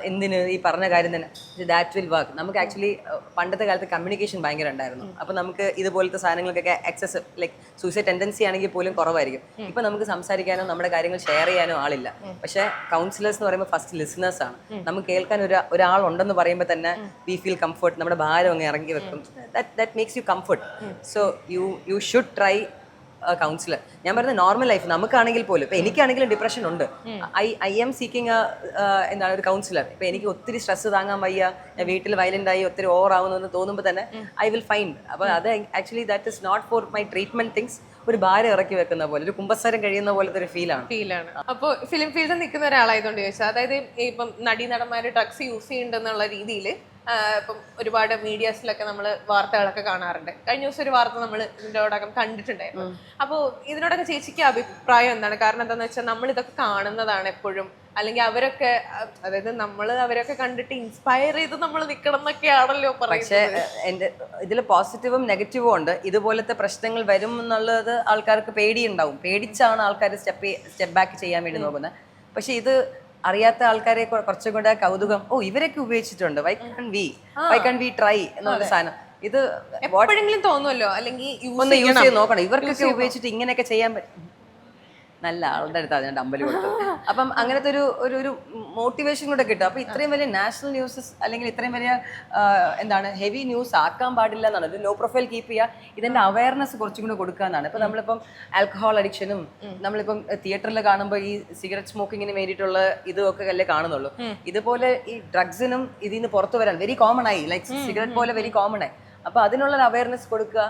എന്തിന് ഈ പറഞ്ഞ കാര്യം തന്നെ, ദാറ്റ് വിൽ വർക്ക്. നമുക്ക് ആക്ച്വലി പണ്ടത്തെ കാലത്ത് കമ്മ്യൂണിക്കേഷൻ ഭയങ്കര ഉണ്ടായിരുന്നു. അപ്പോൾ നമുക്ക് ഇതുപോലത്തെ സാധനങ്ങൾക്കൊക്കെ ആക്സസ് ലൈക്ക് സൂസൈഡ് ടെൻഡൻസി ആണെങ്കിൽ പോലും കുറവായിരിക്കും. ഇപ്പം നമുക്ക് സംസാരിക്കാനോ നമ്മുടെ കാര്യങ്ങൾ ഷെയർ ചെയ്യാനോ ആളില്ല. പക്ഷേ കൗൺസിലേഴ്സ് എന്ന് പറയുമ്പോൾ ഫസ്റ്റ് ലിസണേഴ്സ് ആണ്. നമുക്ക് കേൾക്കാൻ ഒരാളുണ്ടെന്ന് പറയുമ്പോൾ തന്നെ വി ഫീൽ കംഫർട്ട്. നമ്മുടെ ഭാരം അങ്ങ് ഇറങ്ങി വെക്കും. That makes you comfort. So you should try councillor. ഞാൻ പറയുന്നത് നോർമൽ ലൈഫ് നമുക്കാണെങ്കിൽ പോലും, ഇപ്പൊ എനിക്കാണെങ്കിലും ഡിപ്രഷൻ ഉണ്ട്. ഐ എം സീക്കിങ് എന്താണ് ഒരു കൗൺസിലർ. ഇപ്പൊ എനിക്ക് ഒത്തിരി സ്ട്രെസ് താങ്ങാൻ വയ്യ, ഞാൻ വീട്ടിൽ വയലന്റ് ആയി ഒത്തിരി ഓവർ ആവുന്നു തോന്നുമ്പോൾ തന്നെ ഐ വിൽ ഫൈൻഡ്. അപ്പൊ അത് actually that is not for my treatment things. ഒരു ഭാരം ഇറക്കി വെക്കുന്ന പോലെ, ഒരു കുമ്പസാരം കഴിയുന്ന പോലത്തെ ഒരു ഫീലാണ്. അപ്പോൾ ഫിലിം ഫീൽഡിൽ നിൽക്കുന്ന ഒരാളായതുകൊണ്ട് ചോദിച്ചാൽ, അതായത് ഇപ്പം നടീനടന്മാര് ഡ്രഗ്സ് യൂസ് ചെയ്യുന്നുണ്ടെന്നുള്ള രീതിയിൽ ഇപ്പം ഒരുപാട് മീഡിയാസിലൊക്കെ നമ്മൾ വാർത്തകളൊക്കെ കാണാറുണ്ട്. കഴിഞ്ഞ ദിവസം ഒരു വാർത്ത നമ്മൾ ഇതിനോടകം കണ്ടിട്ടുണ്ടായിരുന്നു. അപ്പോൾ ഇതിനോടൊക്കെ ചേച്ചിക്ക് അഭിപ്രായം എന്താണ്? കാരണം എന്താണെന്ന് വെച്ചാൽ നമ്മൾ ഇതൊക്കെ കാണുന്നതാണ് എപ്പോഴും, അല്ലെങ്കിൽ അവരൊക്കെ, അതായത് അവരൊക്കെ കണ്ടിട്ട് ഇൻസ്പയർ ചെയ്ത് നമ്മൾ നിൽക്കണം എന്നൊക്കെയാണല്ലോ പറയുന്നത്. പക്ഷേ എൻ്റെ ഇതിൽ പോസിറ്റീവും നെഗറ്റീവും ഉണ്ട്. ഇതുപോലത്തെ പ്രശ്നങ്ങൾ വരും എന്നുള്ളത് ആൾക്കാർക്ക് പേടിയുണ്ടാവും. പേടിച്ചാണ് ആൾക്കാർ സ്റ്റെപ്പ് ബാക്ക് ചെയ്യാൻ വേണ്ടി നോക്കുന്നത്. പക്ഷെ ഇത് അറിയാത്ത ആൾക്കാരെ കുറച്ചും കൂടെ കൗതുകം, ഇവരൊക്കെ ഉപയോഗിച്ചിട്ടുണ്ട്, വൈ കാൻ വി ട്രൈ എന്നുള്ള സാധനം. ഇത് എപ്പോഴെങ്കിലും തോന്നുമല്ലോ, അല്ലെങ്കിൽ ഒന്ന് യൂസ് ചെയ്ത് നോക്കണം. ഇവർക്കൊക്കെ ഉപയോഗിച്ചിട്ട് ഇങ്ങനെയൊക്കെ ചെയ്യാൻ പറ്റും. നല്ല ആളുടെ അടുത്താണ് ഞാൻ ഡമ്പൽ കൊടുത്തത്. അപ്പം അങ്ങനത്തെ ഒരു മോട്ടിവേഷൻ കൂടെ കിട്ടും. അപ്പോൾ ഇത്രയും വലിയ നാഷണൽ ന്യൂസസ് അല്ലെങ്കിൽ ഇത്രയും വലിയ എന്താണ് ഹെവി ന്യൂസ് ആക്കാൻ പാടില്ല എന്നാണ്. ഇത് ലോ പ്രൊഫൈൽ കീപ്പ് ചെയ്യുക, ഇതിൻ്റെ അവയർനെസ് കുറച്ചും കൂടെ കൊടുക്കുക എന്നാണ്. ഇപ്പം നമ്മളിപ്പം ആൽക്കഹോൾ അഡിക്ഷനും നമ്മളിപ്പം തിയേറ്ററിൽ കാണുമ്പോൾ ഈ സിഗരറ്റ് സ്മോക്കിങ്ങിന് വേണ്ടിയിട്ടുള്ള ഇതൊക്കെ അല്ലേ കാണുന്നുള്ളൂ. ഇതുപോലെ ഈ ഡ്രഗ്സിനും ഇതിന് പുറത്തു വരാൻ വെരി കോമൺ ആയി, ലൈക്ക് സിഗരറ്റ് പോലെ വെരി കോമൺ ആയി. അപ്പോൾ അതിനുള്ളൊരു അവയർനെസ് കൊടുക്കുക.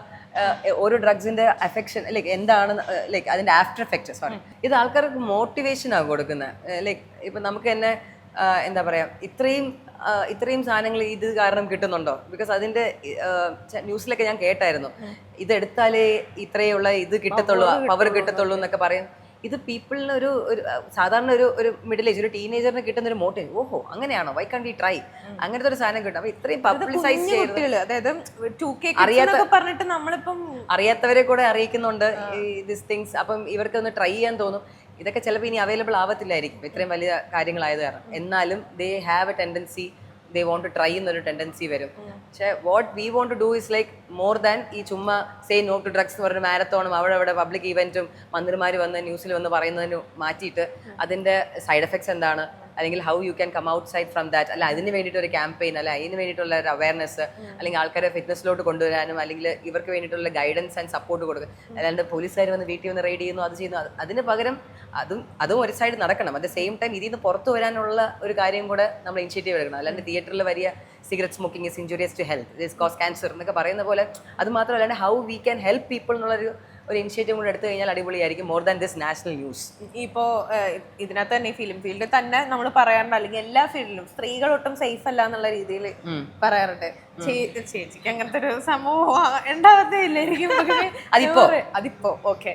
ഓരോ ഡ്രഗ്സിന്റെ എഫക്ഷൻ ലൈക്ക് എന്താണ്, ലൈക്ക് അതിന്റെ ആഫ്റ്റർ എഫക്റ്റ്, സോറി, ഇത് ആൾക്കാർക്ക് മോട്ടിവേഷനാണ് കൊടുക്കുന്നത്. ലൈക്ക് ഇപ്പം നമുക്ക് തന്നെ എന്താ പറയാ, ഇത്രയും സാധനങ്ങൾ ഇത് കാരണം കിട്ടുന്നുണ്ടോ? ബിക്കോസ് അതിന്റെ ന്യൂസിലൊക്കെ ഞാൻ കേട്ടായിരുന്നു, ഇതെടുത്താലേ ഇത്രയുള്ള ഇത് കിട്ടത്തുള്ളൂ, പവർ കിട്ടത്തുള്ളൂ എന്നൊക്കെ പറയും. ഇത് പീപ്പിളിന് ഒരു സാധാരണ ഒരു മിഡിൽ ഏജ് ഒരു ടീനേജറിന് കിട്ടുന്ന ഒരു മോട്ടീവ്. ഓഹോ അങ്ങനെയാണോ, വൈ കാൻ വി ട്രൈ, അങ്ങനത്തെ ഒരു സാധനം കിട്ടും. അപ്പൊ ഇത്രയും പബ്ലിസൈസ് ചെയ്ത് അറിയാത്തവരെ കൂടെ അറിയിക്കുന്നുണ്ട് ദിസ് തിങ്സ്. അപ്പം ഇവർക്ക് ഒന്ന് ട്രൈ ചെയ്യാൻ തോന്നും. ഇതൊക്കെ ചിലപ്പോൾ ഇനി അവൈലബിൾ ആവത്തില്ലായിരിക്കും ഇത്രയും വലിയ കാര്യങ്ങളായത് കാരണം. എന്നാലും they have a tendency, they want to try എന്നൊരു ടെൻഡൻസി വരും. പക്ഷേ what we want to do is like more than ഈ ചുമ്മാ സേ നോ ടു ഡ്രഗ്സ് എന്ന് പറഞ്ഞ മാരത്തോണും അവിടെ പബ്ലിക് ഇവന്റും മന്ത്രിമാർ വന്ന് ന്യൂസിൽ വന്ന് പറയുന്നതിന് മാറ്റിയിട്ട് അതിൻ്റെ സൈഡ് എഫക്ട്സ് എന്താണ്, അല്ലെങ്കിൽ how you can come outside from that, അല്ല അതിന് വേണ്ടിയിട്ട് ഒരു ക്യാമ്പയിൻ, അല്ല അതിന് വേണ്ടിയിട്ടുള്ള ഒരു അവയർനെസ്, അല്ലെങ്കിൽ ആൾക്കാരെ ഫിറ്റ്നസ്സിലോട്ട് കൊണ്ടുവരാനും അല്ലെങ്കിൽ ഇവർക്ക് വേണ്ടിയിട്ടുള്ള ഗൈഡൻസ് ആൻഡ് സപ്പോർട്ട് കൊടുക്കുക. അല്ലാണ്ട് പോലീസുകാർ വന്ന് വീട്ടിൽ വന്ന് റെയ്ഡ് ചെയ്യുന്നു, അത് ചെയ്യുന്നു. അതിന് പകരം അതും ഒരു സൈഡ് നടക്കണം. അറ്റ് ദ സെയിം ടൈം ഇതിൽ നിന്ന് പുറത്തു വരാനുള്ള ഒരു കാര്യം കൂടെ നമ്മൾ ഇനിഷ്യേറ്റീവ് എടുക്കണം. അല്ലാണ്ട് തിയേറ്ററിൽ വരിക cigarette smoking is injurious to health, this cause cancer എന്നൊക്കെ പറയുന്ന പോലെ അത് മാത്രമല്ലാണ്ട് how we can help people എന്നുള്ളൊരു ഇനിഷ്യേറ്റീവ് കൂടെ എടുത്തു കഴിഞ്ഞാൽ അടിപൊളിയായിരിക്കും, more than this national news. ഇപ്പോൾ ഇതിനകത്ത് തന്നെ ഈ ഫിലിം ഫീൽഡിൽ തന്നെ നമ്മൾ പറയാറുണ്ട്, അല്ലെങ്കിൽ എല്ലാ ഫീൽഡിലും സ്ത്രീകൾ ഒട്ടും സേഫ് അല്ല എന്നുള്ള രീതിയിൽ പറയാറുണ്ട്. ചേച്ചിക്ക് അങ്ങനത്തെ ഒരു സംഭവം ഉണ്ടാവത്തേ ഇല്ലായിരിക്കും. അതിപ്പോ ഓക്കെ.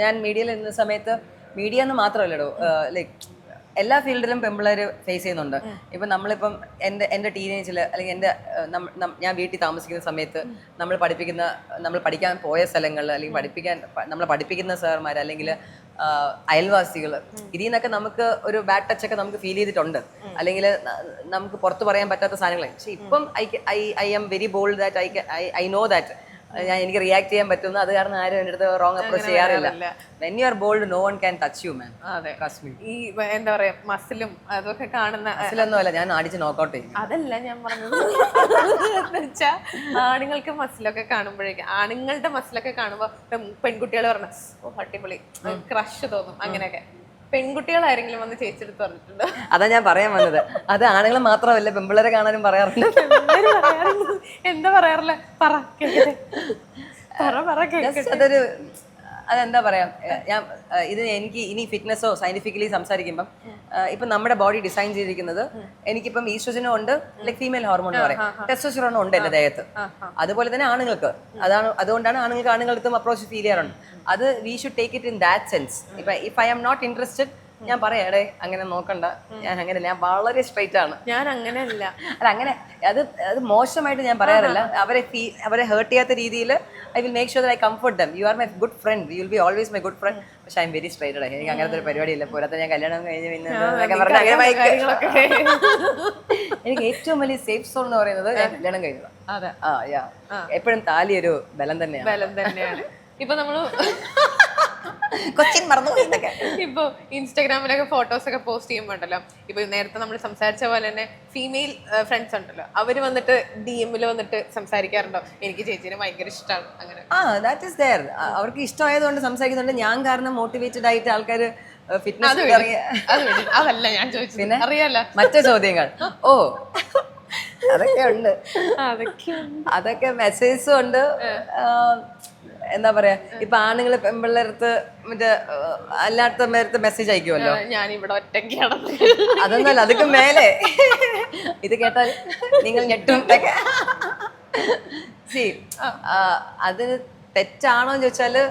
ഞാൻ മീഡിയയിൽ ഇരുന്ന സമയത്ത്, മീഡിയ എന്ന് മാത്രമല്ലടോ, ലൈക്ക് എല്ലാ ഫീൽഡിലും പെമ്പിള്ളേർ ഫേസ് ചെയ്യുന്നുണ്ട്. ഇപ്പം നമ്മളിപ്പം എൻ്റെ ടീനേജിൽ അല്ലെങ്കിൽ ഞാൻ വീട്ടിൽ താമസിക്കുന്ന സമയത്ത് നമ്മൾ പഠിക്കാൻ പോയ സ്ഥലങ്ങളിൽ, അല്ലെങ്കിൽ നമ്മളെ പഠിപ്പിക്കുന്ന സാർമാർ, അല്ലെങ്കിൽ അയൽവാസികൾ, ഇതിൽ നിന്നൊക്കെ നമുക്ക് ഒരു ബാഡ് ടച്ച് ഒക്കെ നമുക്ക് ഫീൽ ചെയ്തിട്ടുണ്ട്, അല്ലെങ്കിൽ നമുക്ക് പുറത്ത് പറയാൻ പറ്റാത്ത സാധനങ്ങൾ. പക്ഷെ ഇപ്പം I am very bold that I know that എനിക്ക് റിയാക്ട് ചെയ്യാൻ പറ്റുന്നു. അത് കാരണം ആരും എൻ്റെ അടുത്ത് റോങ് അപ്രോച്ച് ചെയ്യാറില്ല. When you are bold, no one can touch you, man. Trust me. ഈ എന്താ പറയാ മസിലും അതൊക്കെ കാണുന്ന മസിലൊന്നുമല്ല, ഞാൻ അടിച്ച് നോക്കൗട്ട് ചെയ്യും. അതല്ല ഞാൻ പറഞ്ഞത്. വെച്ചാ ആണുങ്ങൾക്ക് മസിലൊക്കെ കാണുമ്പോഴേക്കും, ആണുങ്ങളുടെ മസിലൊക്കെ കാണുമ്പോ പെൺകുട്ടികൾ പറഞ്ഞ ഓ അടിപൊളി ക്രഷ് തോന്നും. അങ്ങനെയൊക്കെ പെൺകുട്ടികളാരെങ്കിലും വന്ന് ചേച്ചെടുത്ത് പറഞ്ഞിട്ടുണ്ട്? അതാ ഞാൻ പറയാൻ വന്നത്. അത് ആണുങ്ങൾ മാത്രമല്ല, പെൺപിള്ളേരെ കാണാനും പറയാറുണ്ട്. എന്താ പറയാറില്ല? പറ കേക്കട്ടെ. അതൊരു അതെന്താ പറയാ, എനിക്ക് ഇനി ഫിറ്റ്നസ്സോ സയന്റിഫിക്കലി സംസാരിക്കുമ്പം ഇപ്പം നമ്മുടെ ബോഡി ഡിസൈൻ ചെയ്തിരിക്കുന്നത്, എനിക്കിപ്പം ഈസ്ട്രോജനും ഉണ്ട്, ലൈക് ഫീമെയിൽ ഹോർമോൺ എന്ന് പറയും, ടെസ്റ്റോസ്റ്റെറോണും ഉണ്ട് എൻ്റെ ദേഹത്ത്. അതുപോലെ തന്നെ ആണുങ്ങൾക്ക്. അതുകൊണ്ടാണ് ആണുങ്ങൾക്കും അപ്രോച്ച് ഫീൽ ചെയ്യാറുണ്ട്. അത് we should take it in that sense. If I am not interested, ഞാൻ പറയാടേ അങ്ങനെ നോക്കണ്ട, ഞാൻ വളരെ സ്ട്രൈറ്റ് ആണ്. ഞാൻ അങ്ങനെയല്ല. അല്ല, അങ്ങനെ അത് മോശമായിട്ട് ഞാൻ പറയാറില്ല. അവരെ ഹേർട്ട് ചെയ്യാത്ത രീതിയിൽ I will make sure that I comfort dum. You are my good friend, you will be always my good friend. പക്ഷെ ഐ എം വെരി സ്ട്രൈറ്റഡ്. എനിക്ക് അങ്ങനത്തെ ഒരു പരിപാടിയില്ല. പോരാത്ത ഞാൻ കല്യാണം കഴിഞ്ഞ് പിന്നെ എനിക്ക് ഏറ്റവും വലിയ സേഫ് സോൺ എന്ന് പറയുന്നത് ഞാൻ കല്യാണം കഴിഞ്ഞതാണ്. എപ്പോഴും താലി ഒരു ബലം തന്നെയാണ്. ഇപ്പൊ നമ്മള് കൊച്ചിൻ മറന്നു. ഇപ്പൊ ഇൻസ്റ്റാഗ്രാമിലൊക്കെ ഫോട്ടോസ് ഒക്കെ പോസ്റ്റ് ചെയ്യുമ്പോണ്ടല്ലോ, ഇപ്പൊ നേരത്തെ നമ്മൾ സംസാരിച്ച പോലെ തന്നെ ഫീമെയിൽ ഫ്രണ്ട്സ് ഉണ്ടല്ലോ, അവര് വന്നിട്ട് DM-ല് വന്നിട്ട് സംസാരിക്കാറുണ്ടോ? എനിക്ക് ചേച്ചിനെ ഭയങ്കര ഇഷ്ടമാണ് അങ്ങനെ. That is there. അവർക്ക് ഇഷ്ടമായതുകൊണ്ട് സംസാരിക്കുന്നുണ്ട്. ഞാൻ കാരണം മോട്ടിവേറ്റഡ് ആയിട്ട് ആൾക്കാർ ഫിറ്റ്നസ്. അതല്ല ഞാൻ ചോദിച്ചത്. പിന്നെ അറിയാലോ മറ്റു ചോദ്യങ്ങൾ. ഓ അതൊക്കെ ഉണ്ട്. അതൊക്കെ മെസ്സേജസും ഉണ്ട്. എന്താ പറയാ, ഇപ്പൊ ആണുങ്ങള് പെൺപിള്ളേരടുത്ത് മറ്റേ അല്ലാത്ത മെസ്സേജ് അയക്കുമല്ലോ. ഞാൻ ഇവിടെ ഒറ്റയ്ക്കാണ്. അതൊന്നല്ല, അതൊക്കെ മേലെ. ഇത് കേട്ടാൽ നിങ്ങൾ ഞെട്ടും. അതിന് തെറ്റാണോ എന്ന് ചോദിച്ചാല്,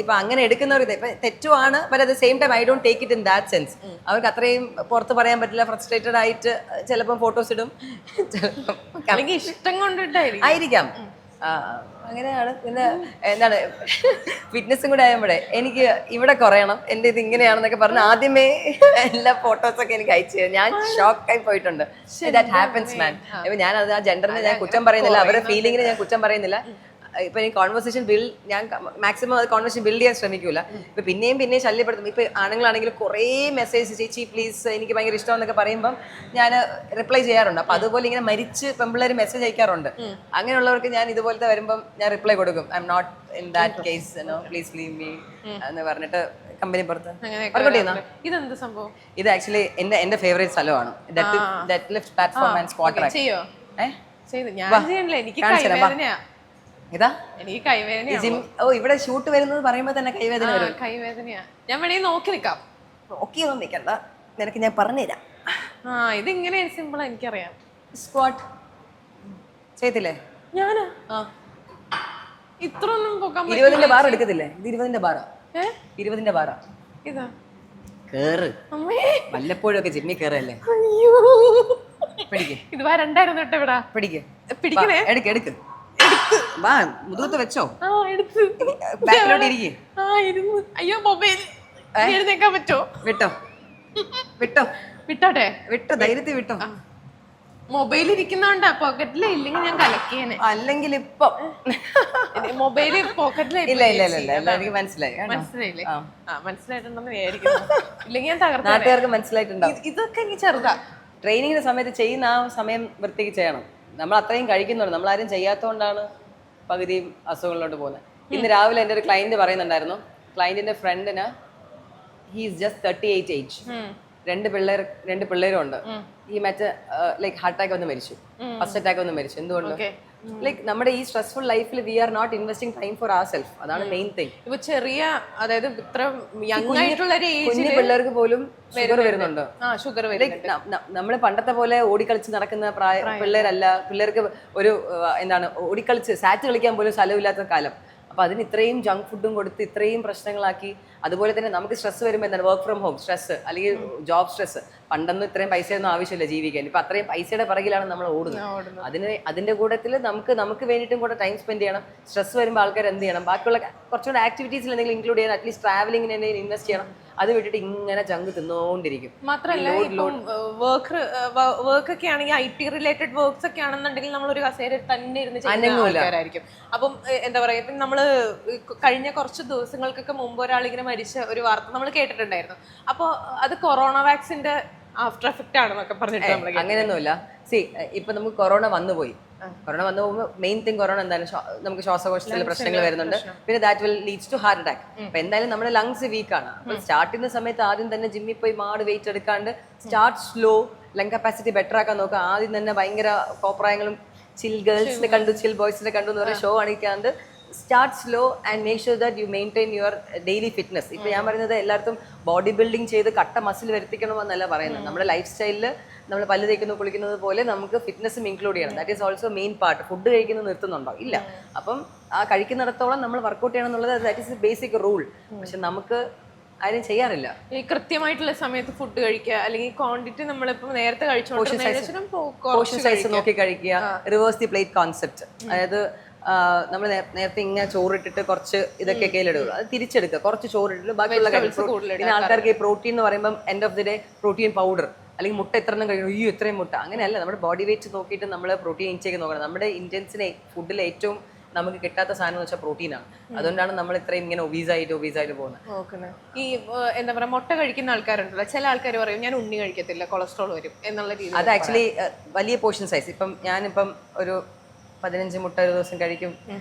ഇപ്പൊ അങ്ങനെ എടുക്കുന്നവർക്ക് ഇപ്പൊ തെറ്റുമാണ്. But at the same time I don't take it in that sense. അവർക്ക് അത്രയും പുറത്ത് പറയാൻ പറ്റില്ല, ഫ്രസ്ട്രേറ്റഡ് ആയിട്ട് ചിലപ്പം ഫോട്ടോസ് ഇടും, ചിലപ്പം ഇഷ്ടം കൊണ്ടിട്ടായിരിക്കും ആയിരിക്കാം. അങ്ങനെയാണ്. പിന്നെ എന്താണ്, ഫിറ്റ്നസും കൂടെ ആകുമ്പോഴേ എനിക്ക് ഇവിടെ കുറയണം, എൻ്റെ ഇത് ഇങ്ങനെയാണെന്നൊക്കെ പറഞ്ഞ് ആദ്യമേ എല്ലാ ഫോട്ടോസൊക്കെ എനിക്ക് അയച്ചു തരും. ഞാൻ ഷോക്കായി പോയിട്ടുണ്ട്. ദാറ്റ് ഹാപ്പൻസ് മാൻ. ഇപ്പൊ ഞാൻ അത് ആ ജെൻഡറിനെ ഞാൻ കുറ്റം പറയുന്നില്ല, അവരുടെ ഫീലിങ്ങിനെ ഞാൻ കുറ്റം പറയുന്നില്ല. ഇപ്പൊ ഈ കോൺവെർസേഷൻ ഞാൻ മാക്സിമം അത് കോൺവെർസേഷൻ ബിൽഡ് ചെയ്യാൻ ശ്രമിക്കൂല. ഇപ്പൊ പിന്നെയും ശല്യപ്പെടുത്തും. ഇപ്പൊ ആണുങ്ങളാണെങ്കിൽ കുറേ മെസ്സേജ്, ചേച്ചി പ്ലീസ് എനിക്ക് ഭയങ്കര ഇഷ്ടം എന്നൊക്കെ പറയുമ്പം ഞാൻ റിപ്ലൈ ചെയ്യാറുണ്ട്. അപ്പൊ അതുപോലെ ഇങ്ങനെ മരിച്ച് പെമ്പിള്ളേർ മെസ്സേജ് അയക്കാറുണ്ട്. അങ്ങനെയുള്ളവർക്ക് ഞാൻ ഇതുപോലത്തെ വരുമ്പം ഞാൻ റിപ്ലൈ കൊടുക്കും. I am not in that case, please leave me എന്ന് പറഞ്ഞിട്ട് കമ്പനി പുറത്ത്. ഇതെന്ത് സംഭവം? ഇത് ആക്ച്വലി എന്റെ ഫേവറേറ്റ് സ്ഥലമാണ്, dead lift platform and squat track. ഇതാ എനിക്ക് കൈവേദന. ഓ, ഇവിടെ ഷൂട്ട് വരുന്നത് പറയുമ്പോ തന്നെ കൈവേദന വരും. കൈവേദനയാ. ഞാൻ വേണമെങ്കിൽ നോക്കി നിൽക്കാം. നോക്കിയൊന്നും നിൽക്കണ്ട, നിനക്ക് ഞാൻ പറഞ്ഞുതരാം. ഇതിങ്ങനെ സിമ്പിളാ, എനിക്കറിയാം. സ്ക്വാട്ട് ചെയ്തില്ലേ? ഞാനാ ഇത്രയൊന്നും പോകാൻ 20ന്റെ ബാർ എടുക്കത്തില്ലേ? ഇത് 20ന്റെ ബാറാ. 20ന്റെ ബാറാ. ഇതാ കേറ്. വല്ലപ്പോഴും ഒക്കെ ജിമ്മി കേറല്ലേ. പിടിക്ക്. ഇത് വരണ്ടായിരുന്നു കേട്ടോ ഇവിടെ. പിടിക്ക്. പിടിക്കണേ. എടുക്ക്. വാ, മുതുകത്ത് വെച്ചോ. അയ്യോ, മൊബൈൽ എഴുന്നേക്കാൻ പറ്റോ? വിട്ടോ. വിട്ടോട്ടെ. വിട്ടോ, ധൈര്യത്തിൽ വിട്ടോ. മൊബൈൽ ഇരിക്കുന്നോണ്ടാ പോക്കറ്റില്, ഇല്ലെങ്കിൽ ഞാൻ കലക്കിയേനെ. അല്ലെങ്കിൽ ഇപ്പം മൊബൈല് പോക്കറ്റിൽ ഇല്ല ഇല്ല ഇല്ല ഇല്ല എനിക്ക് മനസ്സിലായി. മനസ്സിലായില്ലേ? മനസ്സിലായിട്ടുണ്ടെന്ന് വിചാരിക്കുന്നു. ഇല്ലെങ്കിൽ ഞാൻ തകർന്നു. നാട്ടുകാർക്ക് മനസ്സിലായിട്ടുണ്ടാവും. ഇതൊക്കെ എനിക്ക് ചെറുതാ. ട്രെയിനിങ്ങിന്റെ സമയത്ത് ചെയ്യുന്ന ആ സമയം വൃത്തിക്ക് ചെയ്യണം. നമ്മൾ അത്രയും കഴിക്കുന്നുണ്ട്, നമ്മളാരും ചെയ്യാത്തതുകൊണ്ടാണ് പകുതിയും അസുഖങ്ങളിലോട്ട് പോകുന്നത്. ഇന്ന് രാവിലെ എൻ്റെ ഒരു ക്ലയന്റ് പറയുന്നുണ്ടായിരുന്നു, ക്ലയന്റിന്റെ ഫ്രണ്ടിന് ഹീസ് ജസ്റ്റ് 38 ഏജ്, രണ്ട് പിള്ളേരും ഉണ്ട്. ഈ മറ്റേ ലൈക്ക് ഹാർട്ട് അറ്റാക്ക് വന്ന് മരിച്ചു, ഫസ്റ്റ് അറ്റാക്ക് വന്ന് മരിച്ചു. എന്തുകൊണ്ട്? ലൈക്ക് നമ്മുടെ ഈ സ്ട്രെസ്ഫുൾ ലൈഫിൽ we are not investing time for our self. അതാണ് മെയിൻ തിങ്. ഇപ്പൊ ചെറിയ, അതായത് ഇത്ര യങ് ആയിട്ടുള്ള ഒരു കുഞ്ഞു പിള്ളേർക്ക് പോലും ഷുഗർ വരുന്നുണ്ട്. ഷുഗർ നമ്മൾ പണ്ടത്തെ പോലെ ഓടിക്കളിച്ച് നടക്കുന്ന പിള്ളേരല്ല. പിള്ളേർക്ക് ഒരു എന്താണ് ഓടിക്കളിച്ച് സാറ്റ് കളിക്കാൻ പോലും സ്ഥലമില്ലാത്ത കാലം. അപ്പൊ അതിന് ഇത്രയും ജങ്ക് ഫുഡും കൊടുത്ത് ഇത്രയും പ്രശ്നങ്ങളാക്കി. അതുപോലെ തന്നെ നമുക്ക് സ്ട്രെസ് വരുമ്പോൾ എന്താണ്, വർക്ക് ഫ്രം ഹോം സ്ട്രെസ് അല്ലെങ്കിൽ ജോബ് സ്ട്രെസ്. പണ്ടൊന്നും ഇത്രയും പൈസയൊന്നും ആവശ്യമില്ല ജീവിക്കാൻ. ഇപ്പൊ അത്രയും പൈസയുടെ പിറകിലാണ് നമ്മൾ ഓടുന്നത്. അതിന്റെ കൂട്ടത്തിൽ നമുക്ക് വേണ്ടിയിട്ടും കൂടെ ടൈം സ്പെൻഡ് ചെയ്യണം. സ്ട്രെസ് വരുമ്പോൾ ആൾക്കാർ എന്ത് ചെയ്യണം, ബാക്കിയുള്ള കുറച്ചുകൂടെ ആക്ടിവിറ്റീസിൽ എന്തെങ്കിലും ഇൻക്ലൂഡ് ചെയ്യണം. അറ്റ്ലീസ്റ്റ് ട്രാവലിങ്ങിന് എന്തെങ്കിലും ഇൻവെസ്റ്റ് ചെയ്യണം. അത് വിട്ടിട്ട് ഇങ്ങനെ ജങ്ക് തിന്നുകൊണ്ടിരിക്കും. മാത്രമല്ല വർക്ക് ഒക്കെ ആണെങ്കിൽ IT റിലേറ്റഡ് വർക്ക്സ് ഒക്കെ ആണെന്നുണ്ടെങ്കിൽ നമ്മൾ ഒരു കസേര തന്നെ ഇരുന്ന് ചെയ്യുന്ന ആൾക്കാരായിരിക്കും. അപ്പം എന്താ പറയാ, ഇപ്പം നമ്മള് കഴിഞ്ഞ കുറച്ച് ദിവസങ്ങൾക്കൊക്കെ മുമ്പ് ഒരാളിങ്ങനെ മരിച്ച ഒരു വാർത്ത നമ്മൾ കേട്ടിട്ടുണ്ടായിരുന്നു. അപ്പോൾ അത് കൊറോണ വാക്സിന്റെ ആഫ്റ്റർ എഫക്റ്റ് ആണെന്നൊക്കെ പറഞ്ഞിട്ട് നമ്മൾ അങ്ങനെയൊന്നുമില്ല. ഇപ്പൊ നമുക്ക് കൊറോണ വന്നുപോയി. കൊറോണ വന്നു പോകുമ്പോൾ മെയിൻ തിങ് കൊറോണ എന്താണ്, നമുക്ക് ശ്വാസകോശത്തിൽ പ്രശ്നങ്ങൾ വരുന്നുണ്ട്. പിന്നെ that will leads to heart attack. അപ്പൊ എന്തായാലും നമ്മുടെ ലങ്സ് വീക്കാണ്. അപ്പൊ സ്റ്റാർട്ട് ചെയ്യുന്ന സമയത്ത് ആദ്യം തന്നെ ജിമ്മിൽ പോയി മാട് വെയിറ്റ് എടുക്കാണ്ട് start slow, lung capacity better ആക്കാൻ നോക്കുക. ആദ്യം തന്നെ ഭയങ്കര കോപ്രായങ്ങളും ചിൽ ഗേൾസിനെ കണ്ടു, ചിൽ ബോയ്സിനെ കണ്ടു എന്ന് പറയുന്ന ഷോ കാണിക്കാണ്ട് start slow and make sure that you maintain your daily fitness. ഇപ്പൊ ഞാൻ പറയുന്നത് എല്ലായിടത്തും ബോഡി ബിൽഡിംഗ് ചെയ്ത് കട്ട മസിൽ വരുത്തിക്കണമെന്നല്ല പറയുന്നത്. നമ്മുടെ ലൈഫ് സ്റ്റൈലിൽ നമ്മൾ പല്ല് തേക്കുന്നു കുളിക്കുന്നത് പോലെ നമുക്ക് ഫിറ്റ്നസ്സും ഇൻക്ലൂഡ് ചെയ്യണം. That is also main part. Food കഴിക്കുന്നത് നിർത്തുന്നുണ്ടോ? ഇല്ല. അപ്പം ആ കഴിക്കുന്നിടത്തോളം നമ്മൾ വർക്കൗട്ട് ചെയ്യണം എന്നുള്ളത് ദാറ്റ് ഈസ് ബേസിക് റൂൾ. പക്ഷെ നമുക്ക് ആരും ചെയ്യാറില്ല. ഈ കൃത്യമായിട്ടുള്ള സമയത്ത് ഫുഡ് കഴിക്കുക, അല്ലെങ്കിൽ ക്വാണ്ടിറ്റി നമ്മളിപ്പോ നേരത്തെ പോർഷൻ സൈസ് നോക്കി കഴിക്കുക. Reverse the plate concept. അതായത് നമ്മൾ നേരത്തെ ഇങ്ങനെ ചോറിട്ടിട്ട് കുറച്ച് ഇതൊക്കെ കയ്യിലിടുക, അത് തിരിച്ചെടുക്കുക. കുറച്ച് ചോറിട്ടിട്ട് ബാക്കിയുള്ള പിന്നെ ആൾക്കാർക്ക് ഈ പ്രോട്ടീൻ എന്ന് പറയുമ്പോൾ end of the day protein powder അല്ലെങ്കിൽ മുട്ട എത്ര എണ്ണം കഴിക്കണം, ഈ ഇത്രയും മുട്ട, അങ്ങനെയല്ല. നമ്മുടെ ബോഡി വെയിറ്റ് നോക്കിയിട്ട് നമ്മൾ പ്രോട്ടീൻ ഇൻടേക്ക് നോക്കണം. നമ്മുടെ ഇന്ത്യൻസിനെ ഫുഡിൽ ഏറ്റവും നമുക്ക് കിട്ടാത്ത സാധനം എന്ന് വെച്ചാൽ പ്രോട്ടീനാണ്. അതുകൊണ്ടാണ് നമ്മൾ ഇത്രയും ഇങ്ങനെ ഒബീസായിട്ട് പോകുന്നത്. ഈ എന്താ പറയാ, മുട്ട കഴിക്കുന്ന ആൾക്കാരുണ്ടല്ലോ, ചില ആൾക്കാർ പറയും ഞാൻ ഉണ്ണി കഴിക്കത്തില്ല, കൊളസ്ട്രോൾ വരും എന്നുള്ള രീതി. അത് ആക്ച്വലി വലിയ പോർഷൻ സൈസ്. ഇപ്പം ഞാനിപ്പം ഒരു 15 മുട്ട ഒരു ദിവസം കഴിക്കും.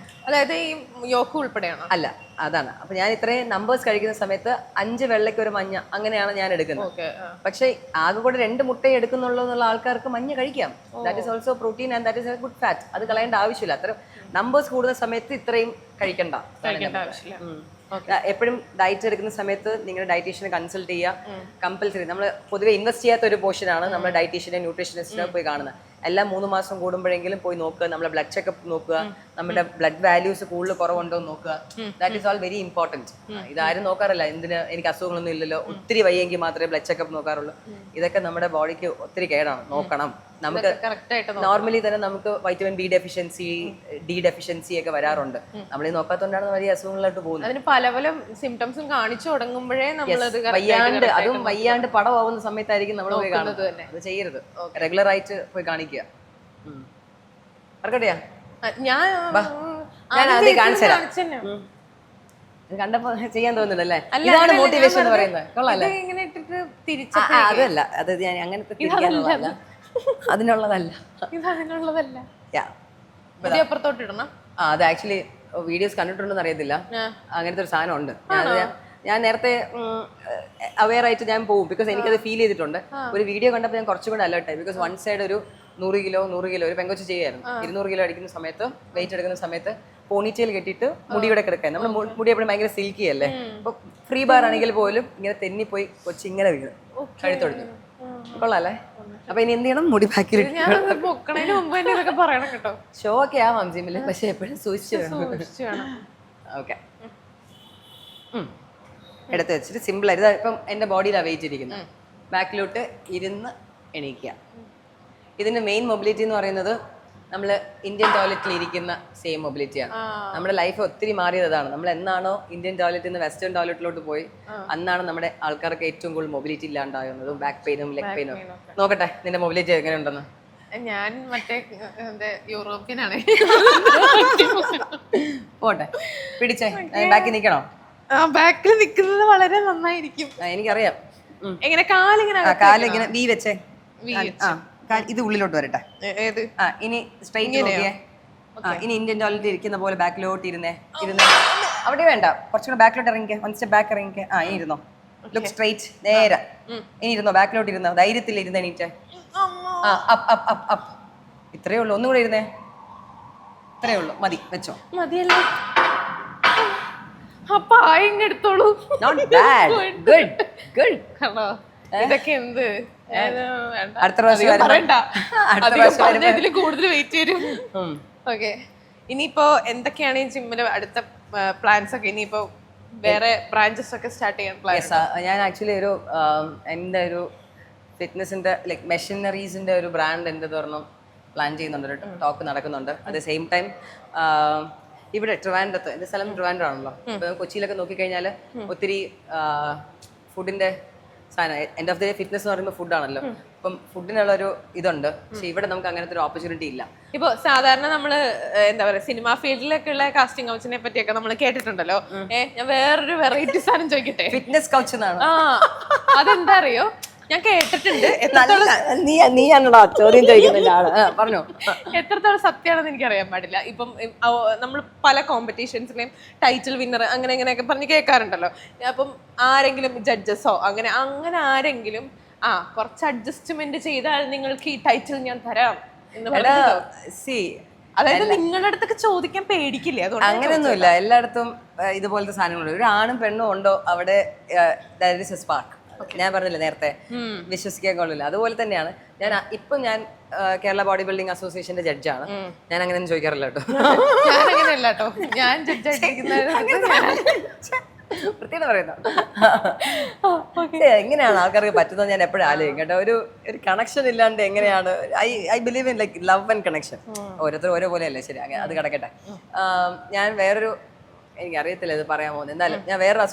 അതായത് ഈ യോക്ക് ഉൾപ്പെടെയാണോ? അല്ല, അതാണ്. അപ്പൊ ഞാൻ ഇത്രയും നമ്പേഴ്സ് കഴിക്കുന്ന സമയത്ത് 5 വെള്ളയ്ക്ക് ഒരു മഞ്ഞ, അങ്ങനെയാണ് ഞാൻ എടുക്കുന്നത്. പക്ഷെ ആകെ കൂടെ 2 മുട്ടയെ എടുക്കുന്നുള്ളൂ എന്നുള്ള ആൾക്കാർക്ക് മഞ്ഞ കഴിക്കാം. That is also protein and that is A good fat. അത് കളയേണ്ട ആവശ്യമില്ല. അത്ര നമ്പേഴ്സ് കൂടുന്ന സമയത്ത് ഇത്രയും കഴിക്കണ്ട ആവശ്യമില്ല. എപ്പോഴും ഡയറ്റ് എടുക്കുന്ന സമയത്ത് നിങ്ങളുടെ ഡയറ്റീഷ്യനെ കൺസൾട്ട് ചെയ്യുക. കമ്പൽസറി. നമ്മൾ പൊതുവെ ഇൻവെസ്റ്റ് ചെയ്യാത്ത ഒരു പോർഷനാണ് നമ്മൾ ഡയറ്റീഷ്യനെ ന്യൂട്രീഷനിസ്റ്റിനെ പോയി കാണുന്നത്. എല്ലാ 3 മാസം കൂടുമ്പോഴെങ്കിലും പോയി നോക്കുക. നമ്മളെ ബ്ലഡ് ചെക്കപ്പ് നോക്കുക. നമ്മുടെ ബ്ലഡ് വാല്യൂസ് കൂടുതൽ കുറവുണ്ടോ എന്ന് നോക്കുക. That is all very important. ഇതാരും നോക്കാറില്ല. എന്തിന്, എനിക്ക് അസുഖങ്ങളൊന്നും ഇല്ലല്ലോ, ഒത്തിരി വയ്യെങ്കിൽ മാത്രമേ ബ്ലഡ് ചെക്കപ്പ് നോക്കാറുള്ളൂ. ഇതൊക്കെ നമ്മുടെ ബോഡിക്ക് ഒത്തിരി കേടാണ്. നോക്കണം. നമുക്ക് നോർമലി തന്നെ നമുക്ക് vitamin B deficiency, D deficiency ഒക്കെ വരാറുണ്ട്. നമ്മൾ ഈ നോക്കാത്തതുകൊണ്ടാണ് വലിയ അസുഖങ്ങളിലോട്ട് പോകുന്നത്. അതിന് പല പല സിംറ്റംസും കാണിച്ചു തുടങ്ങുമ്പോഴേ വയ്യാണ്ട് പടമാവുന്ന സമയത്തായിരിക്കും നമ്മൾ പോയി കാണുന്നത്. അത് ചെയ്യരുത്. റെഗുലർ ആയിട്ട് പോയി കാണിക്കുക. ഞാൻ ആദ്യം കാണിച്ചു തരാം. കണ്ടപ്പോ ചെയ്യാൻ തോന്നുന്നുണ്ടല്ലേ? ഇതാണ് മോട്ടിവേഷൻ എന്ന് പറയുന്നത്. കൊള്ളാല്ലേ? അതല്ല, അത് ഞാൻ അങ്ങനത്തെ തിരിക്കാനുള്ളതല്ല, അതിനുള്ളതല്ല. അത് ആക്ച്വലി വീഡിയോസ് കണ്ടിട്ടുണ്ടെന്ന് അറിയത്തില്ല. അങ്ങനത്തെ ഒരു സാധനം ഉണ്ട്. ഞാൻ നേരത്തെ അവെയർ ആയിട്ട് ഞാൻ പോകും. ബിക്കോസ് എനിക്കത് ഫീൽ ചെയ്തിട്ടുണ്ട്. ഒരു വീഡിയോ കണ്ടപ്പോൾ ഞാൻ കുറച്ചും കൂടെ അലേർട്ടായി. ബിക്കോസ് വൺ സൈഡ് ഒരു 100 കിലോ ഒരു പെങ്കൊച്ച് ചെയ്യായിരുന്നു. 200 കിലോ അടിക്കുന്ന സമയത്ത്, വെയിറ്റ് എടുക്കുന്ന സമയത്ത് പോണിറ്റെയിൽ കെട്ടിയിട്ട് മുടിയുടെ കിടക്കാൻ. നമ്മുടെ മുടി എപ്പോഴും ഭയങ്കര സിൽക്കി അല്ലേ. അപ്പൊ ഫ്രീ ബാർ ആണെങ്കിൽ പോലും ഇങ്ങനെ തെന്നിപ്പോയി കൊച്ചി ഇങ്ങനെ വീണ് കഴുത്തൊടിഞ്ഞു. കൊള്ളാല്ലേ? അപ്പൊ ഇനി എന്ത് ചെയ്യണം? മുടി ബാക്കിൽ ഷോ ഒക്കെ ആവാം ജിമ്മില്, പക്ഷെ എപ്പോഴും സൂക്ഷിച്ചു വേണം. ഓക്കെ, എടുത്ത് വെച്ചിട്ട് സിമ്പിൾ ആയിട്ട് ഇപ്പം എൻ്റെ ബോഡിയിലാണ് വെയിറ്റ് ഇരിക്കുന്നത്. ബാക്കിലോട്ട് ഇരുന്ന് എണീക്കുക. ഇതിന്റെ മെയിൻ മൊബിലിറ്റി എന്ന് പറയുന്നത് നമ്മൾ ഇന്ത്യൻ ടോയ്ലറ്റിൽ ഇരിക്കുന്ന സെയിം മൊബിലിറ്റിയാണ്. നമ്മുടെ ലൈഫ് ഒത്തിരി മാറിയതാണ്. നമ്മൾ എന്നാണോ ഇന്ത്യൻ ടോയ്ലറ്റിൽ നിന്ന് വെസ്റ്റേൺ ടോയ്ലറ്റിലോട്ട് പോയി, അന്നാണ് നമ്മുടെ ആൾക്കാർക്ക് ഏറ്റവും കൂടുതൽ മൊബിലിറ്റി ഇല്ലാണ്ടാവുന്നതും ബാക്ക് പെയിനും ലെഗ് പെയിനും. നോക്കട്ടെ നിന്റെ മൊബിലിറ്റി എങ്ങനെ ഉണ്ടെന്ന്. ഞാൻ മറ്റേ യൂറോപ്യനാണ്. പോട്ടെ, പിടിച്ചേ. ബാക്കി നിൽക്കണോ? ബാക്കിൽ നിൽക്കുന്നത് വളരെ നന്നായിരിക്കും. എനിക്കറിയാം. എങ്ങനെ കാലിങ്ങനെ കാലിങ്ങനെ വി വെച്ചേ. ഇത് ഉള്ളിലോട്ട് വരട്ടെ. ഏത്? ഇനി സ്ട്രെയിറ്റ് നോക്കിയേ. ഇനി ഇന്ത്യൻ ടോയ്ലറ്റ് ഇരിക്കുന്ന പോലെ ബാക്കിലോട്ട് ഇരുന്നേ. അവിടെ വേണ്ട, കുറച്ചുകൂടെ ബാക്കിലോട്ട് ഇറങ്ങിക്കേ. 1 സ്റ്റെപ്പ് ബാക്ക് ഇറങ്ങിക്കേ. ഇനി ഇരുന്നോ. ലുക്ക് സ്ട്രെയിറ്റ്, നേരെ. ഇനി ഇരുന്നോ, ബാക്കിലോട്ട് ഇരുന്നോ. ധൈര്യത്തിൽ ഇരുന്ന് എണീറ്റേ. ഇത്രയേ ഉള്ളൂ. ഒന്നും കൂടെ ഇരുന്നേ. ഇത്രയേ ഉള്ളൂ, മതി. വെച്ചോ. മതിയല്ലേ? അപ്പൊ എടുത്തോളൂ. Not bad, good good. ഇതൊക്കെ എന്ത്? അടുത്ത പ്രാവശ്യം ഇതിൽ കൂടുതൽ വെയിറ്റ് വരും. ഓക്കെ, ഇനിയിപ്പോ എന്തൊക്കെയാണ് ഈ ജിമ്മില് അടുത്ത പ്ലാൻസ് ഒക്കെ? ഇനിയിപ്പോ വേറെ ബ്രാഞ്ചസ് ഒക്കെ സ്റ്റാർട്ട് ചെയ്യാൻ പ്ലാൻ? ഞാൻ ആക്ച്വലി ഒരു എൻ്റെ ഒരു ഫിറ്റ്നസിന്റെ ലൈക് മെഷീനറീസിന്റെ ഒരു ബ്രാൻഡ് എൻ്റെ തുറന്നും പ്ലാൻ ചെയ്യുന്നുണ്ട്. ഒരു ടോക്ക് നടക്കുന്നുണ്ട്. അറ്റ് ദ സെയിം ടൈം ഇവിടെ ട്രിവാൻഡ്രത്ത്, എൻ്റെ സ്ഥലം ട്രിവാൻഡ്രം ആണല്ലോ. ഇപ്പൊ കൊച്ചിയിലൊക്കെ നോക്കിക്കഴിഞ്ഞാൽ ഒത്തിരി ഫുഡിന്റെ സാധനം, end of the day fitness എന്ന് പറയുമ്പോൾ ഫുഡാണല്ലോ. അപ്പം ഫുഡിനുള്ളൊരു ഇതുണ്ട്. പക്ഷെ ഇവിടെ നമുക്ക് അങ്ങനത്തെ ഒരു ഓപ്പർച്യൂണിറ്റി ഇല്ല. ഇപ്പൊ സാധാരണ നമ്മള് എന്താ പറയാ, സിനിമ ഫീൽഡിലൊക്കെയുള്ള കാസ്റ്റിംഗ് കൗച്ചിനെ പറ്റിയൊക്കെ നമ്മൾ കേട്ടിട്ടുണ്ടല്ലോ. ഞാൻ വേറൊരു വെറൈറ്റി സാധനം ചോദിക്കട്ടെ. ഫിറ്റ്നസ് കൗച്ച് എന്നാണ്. അതെന്താ അറിയോ, ഞാൻ കേട്ടിട്ടുണ്ട്. നീയാണോ ചോദ്യം ചോദിക്കുന്നില്ല ആള്? പറഞ്ഞോ. എത്രത്തോളം സത്യമാണെന്ന് എനിക്ക് അറിയാൻ പാടില്ല. ഇപ്പം നമ്മൾ പല കോമ്പറ്റീഷൻസിലെയും ടൈറ്റിൽ വിന്നർ അങ്ങനെ ഇങ്ങനെയൊക്കെ പറഞ്ഞ് കേൾക്കാറുണ്ടല്ലോ. അപ്പം ആരെങ്കിലും ജഡ്ജസോ അങ്ങനെ ആരെങ്കിലും കുറച്ച് അഡ്ജസ്റ്റ്മെന്റ് ചെയ്താൽ നിങ്ങൾക്ക് ഈ ടൈറ്റിൽ ഞാൻ തരാം എന്ന് പറഞ്ഞോ? അതായത് നിങ്ങളുടെ അടുത്തൊക്കെ ചോദിക്കാൻ പേടിക്കില്ലേ? അതുകൊണ്ട് അങ്ങനെയൊന്നുമില്ല. എല്ലായിടത്തും ഇതുപോലത്തെ സാധനങ്ങളുണ്ട്. ഒരു ആണും പെണ്ണും ഉണ്ടോ അവിടെ സ്പാർക്ക്. ഞാൻ പറഞ്ഞില്ല നേരത്തെ, വിശ്വസിക്കാൻ കൊള്ളില്ല. അതുപോലെ തന്നെയാണ് ഞാൻ കേരള ബോഡി ബിൽഡിംഗ് അസോസിയേഷന്റെ ജഡ്ജാണ്. ഞാൻ അങ്ങനെയൊന്നും ചോദിക്കാറില്ല കേട്ടോ. ഞാൻ അങ്ങനെയല്ല കേട്ടോ. ഞാൻ ജഡ്ജായിട്ടിരിക്കുന്നത് വൃത്തിയാണ് പറയുന്നത്. എങ്ങനെയാണ് ആൾക്കാർക്ക് പറ്റുന്നത് ഞാൻ എപ്പോഴും ആലോചിക്കും കേട്ടോ. ഒരു കണക്ഷൻ ഇല്ലാണ്ട് എങ്ങനെയാണ്? I believe in like love and connection. ഓരോരുത്തർ ഓരോ പോലെയല്ലേ. ശരി, അത് കിടക്കട്ടെ. ഞാൻ വേറൊരു, എനിക്കറിയത്തില്ല ഇത് പറയാൻ പോകുന്നത്. എന്നാലും ഞാൻ വേറൊരു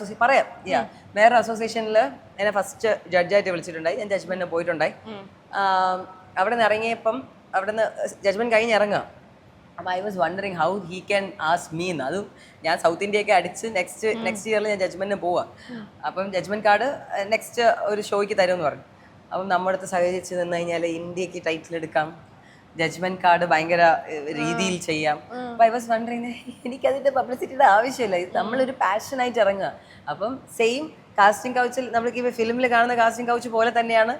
അസോസിയേഷനിൽ എന്നെ ഫസ്റ്റ് ജഡ്ജായിട്ട് വിളിച്ചിട്ടുണ്ടായി. ഞാൻ ജഡ്ജ്മെന്റിന് പോയിട്ടുണ്ടായി. അവിടെ നിന്ന് ഇറങ്ങിയപ്പം അവിടെ നിന്ന് ജഡ്ജ്മെന്റ് കഴിഞ്ഞ് ഇറങ്ങുക. അപ്പം I was wondering how he can ask me എന്ന്. അതും ഞാൻ സൗത്ത് ഇന്ത്യയൊക്കെ അടിച്ച് നെക്സ്റ്റ് ഇയറിൽ ഞാൻ ജഡ്ജ്മെന്റിന് പോവാം. അപ്പം ജഡ്ജ്മെന്റ് കാർഡ് നെക്സ്റ്റ് ഒരു ഷോയ്ക്ക് തരുമെന്ന് പറഞ്ഞു. അപ്പം നമ്മുടെ അടുത്ത് സഹകരിച്ച് നിന്ന് കഴിഞ്ഞാൽ ഇന്ത്യക്ക് ടൈറ്റിൽ എടുക്കാം, ജഡ്ജ്മെന്റ് കാർഡ് ഭയങ്കര രീതിയിൽ ചെയ്യാം. അപ്പൊ ഐ വാസ് വണ്ടറിങ്, എനിക്കതിന്റെ പബ്ലിസിറ്റിയുടെ ആവശ്യമില്ല. നമ്മളൊരു പാഷനായിട്ട് ഇറങ്ങുക. അപ്പം സെയിം കാസ്റ്റിംഗ് കൗച്ചിൽ നമ്മൾക്ക് ഫിലിമിൽ കാണുന്ന കാസ്റ്റിംഗ് കൗച്ച് പോലെ തന്നെയാണ്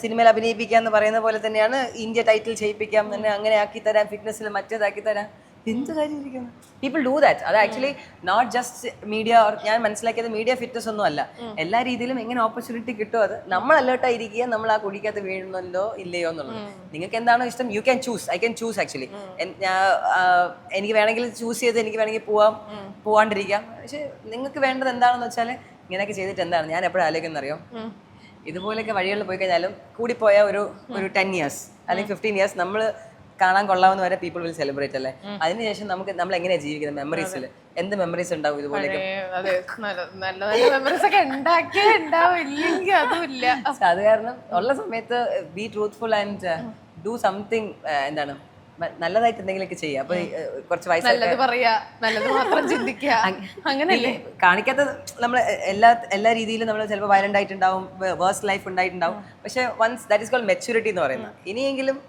സിനിമയിൽ അഭിനയിപ്പിക്കുക എന്ന് പറയുന്ന പോലെ തന്നെയാണ് ഇന്ത്യ ടൈറ്റിൽ ചെയ്യിപ്പിക്കാം, തന്നെ അങ്ങനെ ആക്കി തരാം, ഫിറ്റ്നസ്സിൽ മറ്റേതാക്കി തരാം. എന്ത് കാര്യം ഇരിക്കുന്നു? People do that. അത് ആക്ച്വലി നോട്ട് ജസ്റ്റ് മീഡിയ. ഞാൻ മനസ്സിലാക്കിയത് മീഡിയ ഫിറ്റ്നസ് ഒന്നും അല്ല. എല്ലാ രീതിയിലും എങ്ങനെ ഓപ്പർച്യൂണിറ്റി കിട്ടുമോ അത് നമ്മൾ അലേർട്ടായിരിക്കുക. നമ്മൾ ആ കുടിക്കകത്ത് വീഴുന്നല്ലോ ഇല്ലയോ എന്നുള്ളത് നിങ്ങൾക്ക് എന്താണോ ഇഷ്ടം, you can choose. I can choose actually. എനിക്ക് വേണമെങ്കിൽ ചൂസ് ചെയ്ത് എനിക്ക് വേണമെങ്കിൽ പോവാണ്ടിരിക്കാം. പക്ഷെ നിങ്ങൾക്ക് വേണ്ടത് എന്താണെന്ന് വെച്ചാൽ ഇങ്ങനെയൊക്കെ ചെയ്തിട്ട് എന്താണ് ഞാൻ എപ്പോഴും ആലോചിക്കുന്നറിയോ, ഇതുപോലെയൊക്കെ വഴികളിൽ പോയി കഴിഞ്ഞാലും കൂടിപ്പോയ ഒരു 10 years അല്ലെങ്കിൽ 15 years നമ്മൾ കാണാൻ കൊള്ളാവുന്ന വരെ പീപ്പിൾ വിൽ സെലിബ്രേറ്റ് അല്ലേ. അതിനുശേഷം നമ്മൾ എങ്ങനെയാ ജീവിക്കുന്നത്? മെമ്മറീസിൽ എന്ത് മെമ്മറീസ് ഉണ്ടാവും ഇതുപോലെയൊക്കെ? അത് കാരണം ഉള്ള സമയത്ത് B truthful and do something. എന്താണ് നല്ലതായിട്ട് എന്തെങ്കിലുമൊക്കെ ചെയ്യാം. അപ്പൊ കുറച്ച് അങ്ങനെയല്ലേ കാണിക്കാത്ത നമ്മൾ എല്ലാ രീതിയിലും നമ്മൾ ചിലപ്പോൾ വയലന്റ് ആയിട്ടുണ്ടാവും, വേഴ്സ്റ്റ് ലൈഫ് ഉണ്ടായിട്ടുണ്ടാവും. പക്ഷെ once that is called maturity എന്ന് പറയുന്നത്. ഇനിയെങ്കിലും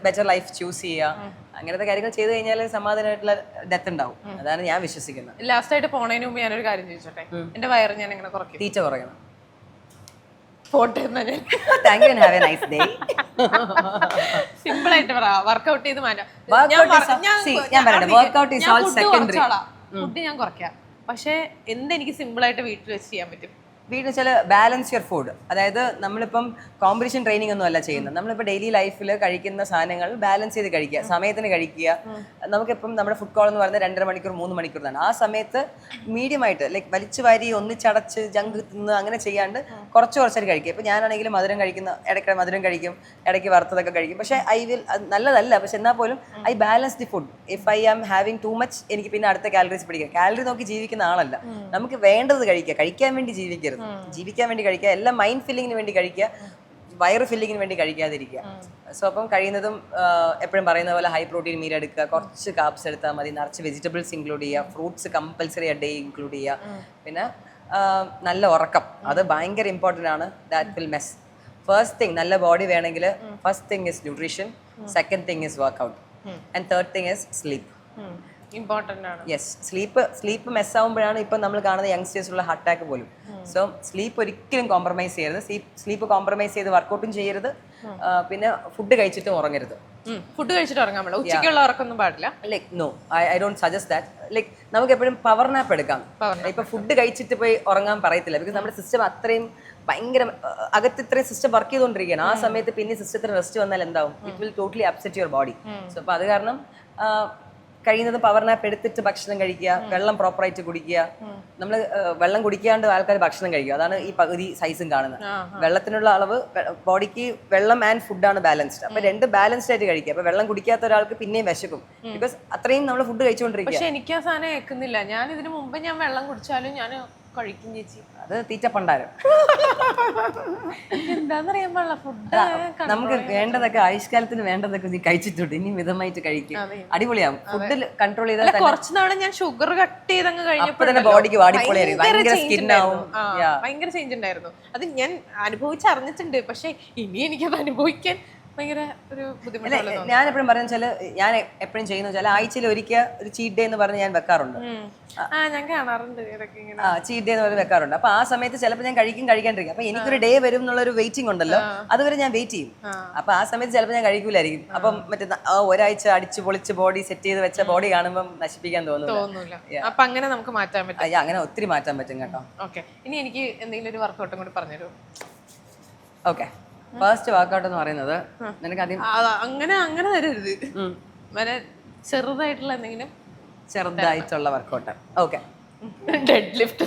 ബെറ്റർ ലൈഫ് ചൂസ് ചെയ്യുക. അങ്ങനത്തെ കാര്യങ്ങൾ ചെയ്ത് കഴിഞ്ഞാൽ സമാധാനമായിട്ടുള്ള ഡെത്ത് ഉണ്ടാവും. അതാണ് ഞാൻ വിശ്വസിക്കുന്നത്. ലാസ്റ്റ് ആയിട്ട് പോണതിന് മുമ്പ് ഞാനൊരു കാര്യം ചോദിച്ചോട്ടെ. എന്റെ വയറ് ഞാൻ എങ്ങനെ കുറയ്ക്കും? തീറ്റ കുറയണം. സിമ്പിൾ ആയിട്ട് പറ. വർക്ക്ഔട്ട് ചെയ്ത് മാറ്റാം. ഫുഡ് ഞാൻ കുറയ്ക്കാം. പക്ഷെ എന്തെനിക്ക് സിമ്പിൾ ആയിട്ട് വീട്ടിൽ വെച്ച് ചെയ്യാൻ പറ്റും? വീട്ടിൽ വെച്ചാൽ ബാലൻസ് യുവർ ഫുഡ്. അതായത് നമ്മളിപ്പം കോമ്പറ്റീഷൻ ട്രെയിനിങ് ഒന്നും അല്ല ചെയ്യുന്നത്. നമ്മളിപ്പോൾ ഡെയിലി ലൈഫിൽ കഴിക്കുന്ന സാധനങ്ങൾ ബാലൻസ് ചെയ്ത് കഴിക്കുക, സമയത്തിന് കഴിക്കുക. നമുക്കിപ്പം നമ്മുടെ ഫുഡ് കോൾ എന്ന് പറയുന്നത് 2.5 മണിക്കൂർ 3 മണിക്കൂറാണ്. ആ സമയത്ത് മീഡിയം ആയിട്ട് ലൈക്ക് വലിച്ചു വാരി ഒന്നിച്ചടച്ച് ജങ്ക് തിന്ന് അങ്ങനെ ചെയ്യാണ്ട് കുറച്ചായിട്ട് കഴിക്കുക. ഇപ്പം ഞാനാണെങ്കിലും മധുരം കഴിക്കുന്ന, ഇടയ്ക്ക് മധുരം കഴിക്കും, ഇടയ്ക്ക് വറുത്തതൊക്കെ കഴിക്കും. പക്ഷേ നല്ലതല്ല. പക്ഷെ എന്നാൽ പോലും I balance the food. If I am having too much എനിക്ക് പിന്നെ അടുത്ത കാലറീസ് പിടിക്കുക. കാലറി നോക്കി ജീവിക്കുന്ന ആളല്ല. നമുക്ക് വേണ്ടത് കഴിക്കുക, കഴിക്കാൻ വേണ്ടി ജീവിക്കരുത്. ജീവിക്കാൻ വേണ്ടി കഴിക്കുക, എല്ലാം മൈൻഡ് ഫില്ലിങ്ങിന് വേണ്ടി കഴിക്കുക. വയറ് ഫില്ലിങ്ങിന് വേണ്ടി കഴിക്കാതിരിക്കുക. സോ അപ്പം കഴിയുന്നതും എപ്പോഴും പറയുന്ന പോലെ ഹൈ പ്രോട്ടീൻ മീൽ എടുക്കുക, കുറച്ച് കാർബ്സ് എടുത്താൽ മതി, നിറച്ച് വെജിറ്റബിൾസ് ഇൻക്ലൂഡ് ചെയ്യുക, ഫ്രൂട്ട്സ് കമ്പൽസറി ഡേ ഇൻക്ലൂഡ് ചെയ്യുക, പിന്നെ നല്ല ഉറക്കം അത് ഭയങ്കര ഇമ്പോർട്ടൻ്റ് ആണ്. That will mess. First thing നല്ല ബോഡി വേണമെങ്കിൽ first thing is nutrition, second thing is workout, and third thing is sleep. Important ആണ്. യെസ്, സ്ലീപ്പ് മെസ് ആകുമ്പോഴാണ് ഇപ്പം നമ്മൾ കാണുന്ന യങ്സ്റ്റേഴ്സിലുള്ള ഹാർട്ട് അറ്റാക്ക് പോലും. സോ സ്ലീപ്പ് ഒരിക്കലും കോംപ്രമൈസ് ചെയ്യരുത്. സ്ലീപ്പ് കോംപ്രമൈസ് ചെയ്ത് വർക്കൗട്ടും ചെയ്യരുത്, പിന്നെ ഫുഡ് കഴിച്ചിട്ടും ഉറങ്ങരുത്. ഫുഡ് കഴിച്ചിട്ട് ഉറങ്ങാൻ പാടില്ല, ഉച്ചയ്ക്കുള്ള ഉറക്കൊന്നും പാടില്ല. Like no, I don't suggest that. Like നമുക്ക് എപ്പോഴും പവർ നാപ്പ് എടുക്കാം. ഇപ്പൊ ഫുഡ് കഴിച്ചിട്ട് പോയി ഉറങ്ങാൻ പറയത്തില്ല, ബിക്കോസ് നമ്മുടെ സിസ്റ്റം അത്രയും ഭയങ്കര അകത്ത് ഇത്രയും സിസ്റ്റം വർക്ക് ചെയ്തുകൊണ്ടിരിക്കുകയാണ്. ആ സമയത്ത് പിന്നെ സിസ്റ്റത്തിന് റെസ്റ്റ് വന്നാൽ എന്താവും? It will totally upset your body. So അപ്പൊ അത് കാരണം കഴിയുന്നത് പവർ നാപ്പ് എടുത്തിട്ട് ഭക്ഷണം കഴിക്കുക, വെള്ളം പ്രോപ്പറായിട്ട് കുടിക്കുക. നമ്മൾ വെള്ളം കുടിക്കാണ്ട് ആൾക്കാർ ഭക്ഷണം കഴിക്കുക, അതാണ് ഈ പകുതി സൈസും കാണുന്നത്. വെള്ളത്തിനുള്ള അളവ് ബോഡിക്ക് വെള്ളം ആൻഡ് ഫുഡാണ് ബാലൻസ്ഡ്. അപ്പൊ രണ്ട് ബാലൻസ്ഡ് ആയിട്ട് കഴിക്കുക. അപ്പൊ വെള്ളം കുടിക്കാത്ത ഒരാൾക്ക് പിന്നെയും വിശക്കും, ബിക്കോസ് അത്രയും നമ്മൾ ഫുഡ് കഴിച്ചുകൊണ്ടിരിക്കുക. പക്ഷെ എനിക്ക് ആ സാധനം കേൾക്കുന്നില്ല. ഞാൻ ഇതിനു മുമ്പ് ഞാൻ വെള്ളം കുടിച്ചാലും ഞാൻ കഴിക്കും ചേച്ചി. അത് തീറ്റപ്പണ്ടാരം. എന്താന്നറിയാൻ പാടില്ല ഫുഡ്. നമുക്ക് വേണ്ടതൊക്കെ ആയുഷ്കാലത്തിന് വേണ്ടതൊക്കെ നീ കഴിച്ചിട്ടുണ്ട്, ഇനി മിതമായിട്ട് കഴിക്കും, അടിപൊളിയാവും. ഫുഡ് കൺട്രോൾ ചെയ്താൽ കുറച്ച് നാളെ ഞാൻ ഷുഗർ കട്ട് ചെയ്തങ്ങ് കഴിഞ്ഞപ്പോ തന്നെ ബോഡിക്ക് വാടിപ്പൊളിയായിരിക്കും, ഭയങ്കര സ്കിന്നാവും, ഭയങ്കര ചേഞ്ച് ഉണ്ടായിരുന്നു. അത് ഞാൻ അനുഭവിച്ചറിഞ്ഞിട്ടുണ്ട്. പക്ഷെ ഇനി എനിക്കത് അനുഭവിക്കാൻ ഭയങ്കര ഒരു ബുദ്ധിമുട്ടാണ്. ഞാൻ എപ്പോഴും പറയുന്ന വെച്ചാൽ, ഞാൻ എപ്പോഴും ചെയ്യുന്ന വെച്ചാൽ ആഴ്ചയിൽ ഒരിക്കൽ ഒരു ചീറ്റ് ഡേ എന്ന് പറഞ്ഞ് ഞാൻ വെക്കാറുണ്ട്. ഞാൻ കാണാറുണ്ട് ഇടയ്ക്ക് ഇങ്ങനെ ചീറ്റ് ഡേ എന്ന് പറഞ്ഞ് വെക്കാറുണ്ട്. അപ്പൊ ആ സമയത്ത് ചിലപ്പോൾ ഞാൻ കഴിക്കാണ്ടിരിക്കും. അപ്പൊ എനിക്കൊരു ഡേ വരും എന്നുള്ള ഒരു വെയിറ്റിംഗ് ഉണ്ടല്ലോ, അതുവരെ ഞാൻ വെയിറ്റ് ചെയ്യും. അപ്പൊ ആ സമയത്ത് ചിലപ്പോൾ ഞാൻ കഴിക്കൂലായിരിക്കും. അപ്പം മറ്റേ ഒരാഴ്ച അടിച്ച് പൊളിച്ച് ബോഡി സെറ്റ് ചെയ്ത് വെച്ച ബോഡി കാണുമ്പോൾ നശിപ്പിക്കാൻ തോന്നുന്നില്ല. അപ്പൊ അങ്ങനെ നമുക്ക് മാറ്റാൻ പറ്റും. അങ്ങനെ ഒത്തിരി മാറ്റാൻ പറ്റും കേട്ടോ. ഓക്കെ, ഇനി എനിക്ക് എന്തെങ്കിലും ഒരു വർക്കൗട്ടും കൂടി പറഞ്ഞുതരും. ഓക്കെ, ഫസ്റ്റ് വർക്കൗട്ട് എന്ന് പറയുന്നത് നിനക്ക് ആദ്യം അങ്ങനെ തരരുത്, ചെറുതായിട്ടുള്ള എന്തെങ്കിലും ചെറുതായിട്ടുള്ള വർക്കൗട്ട്. Okay, dead lift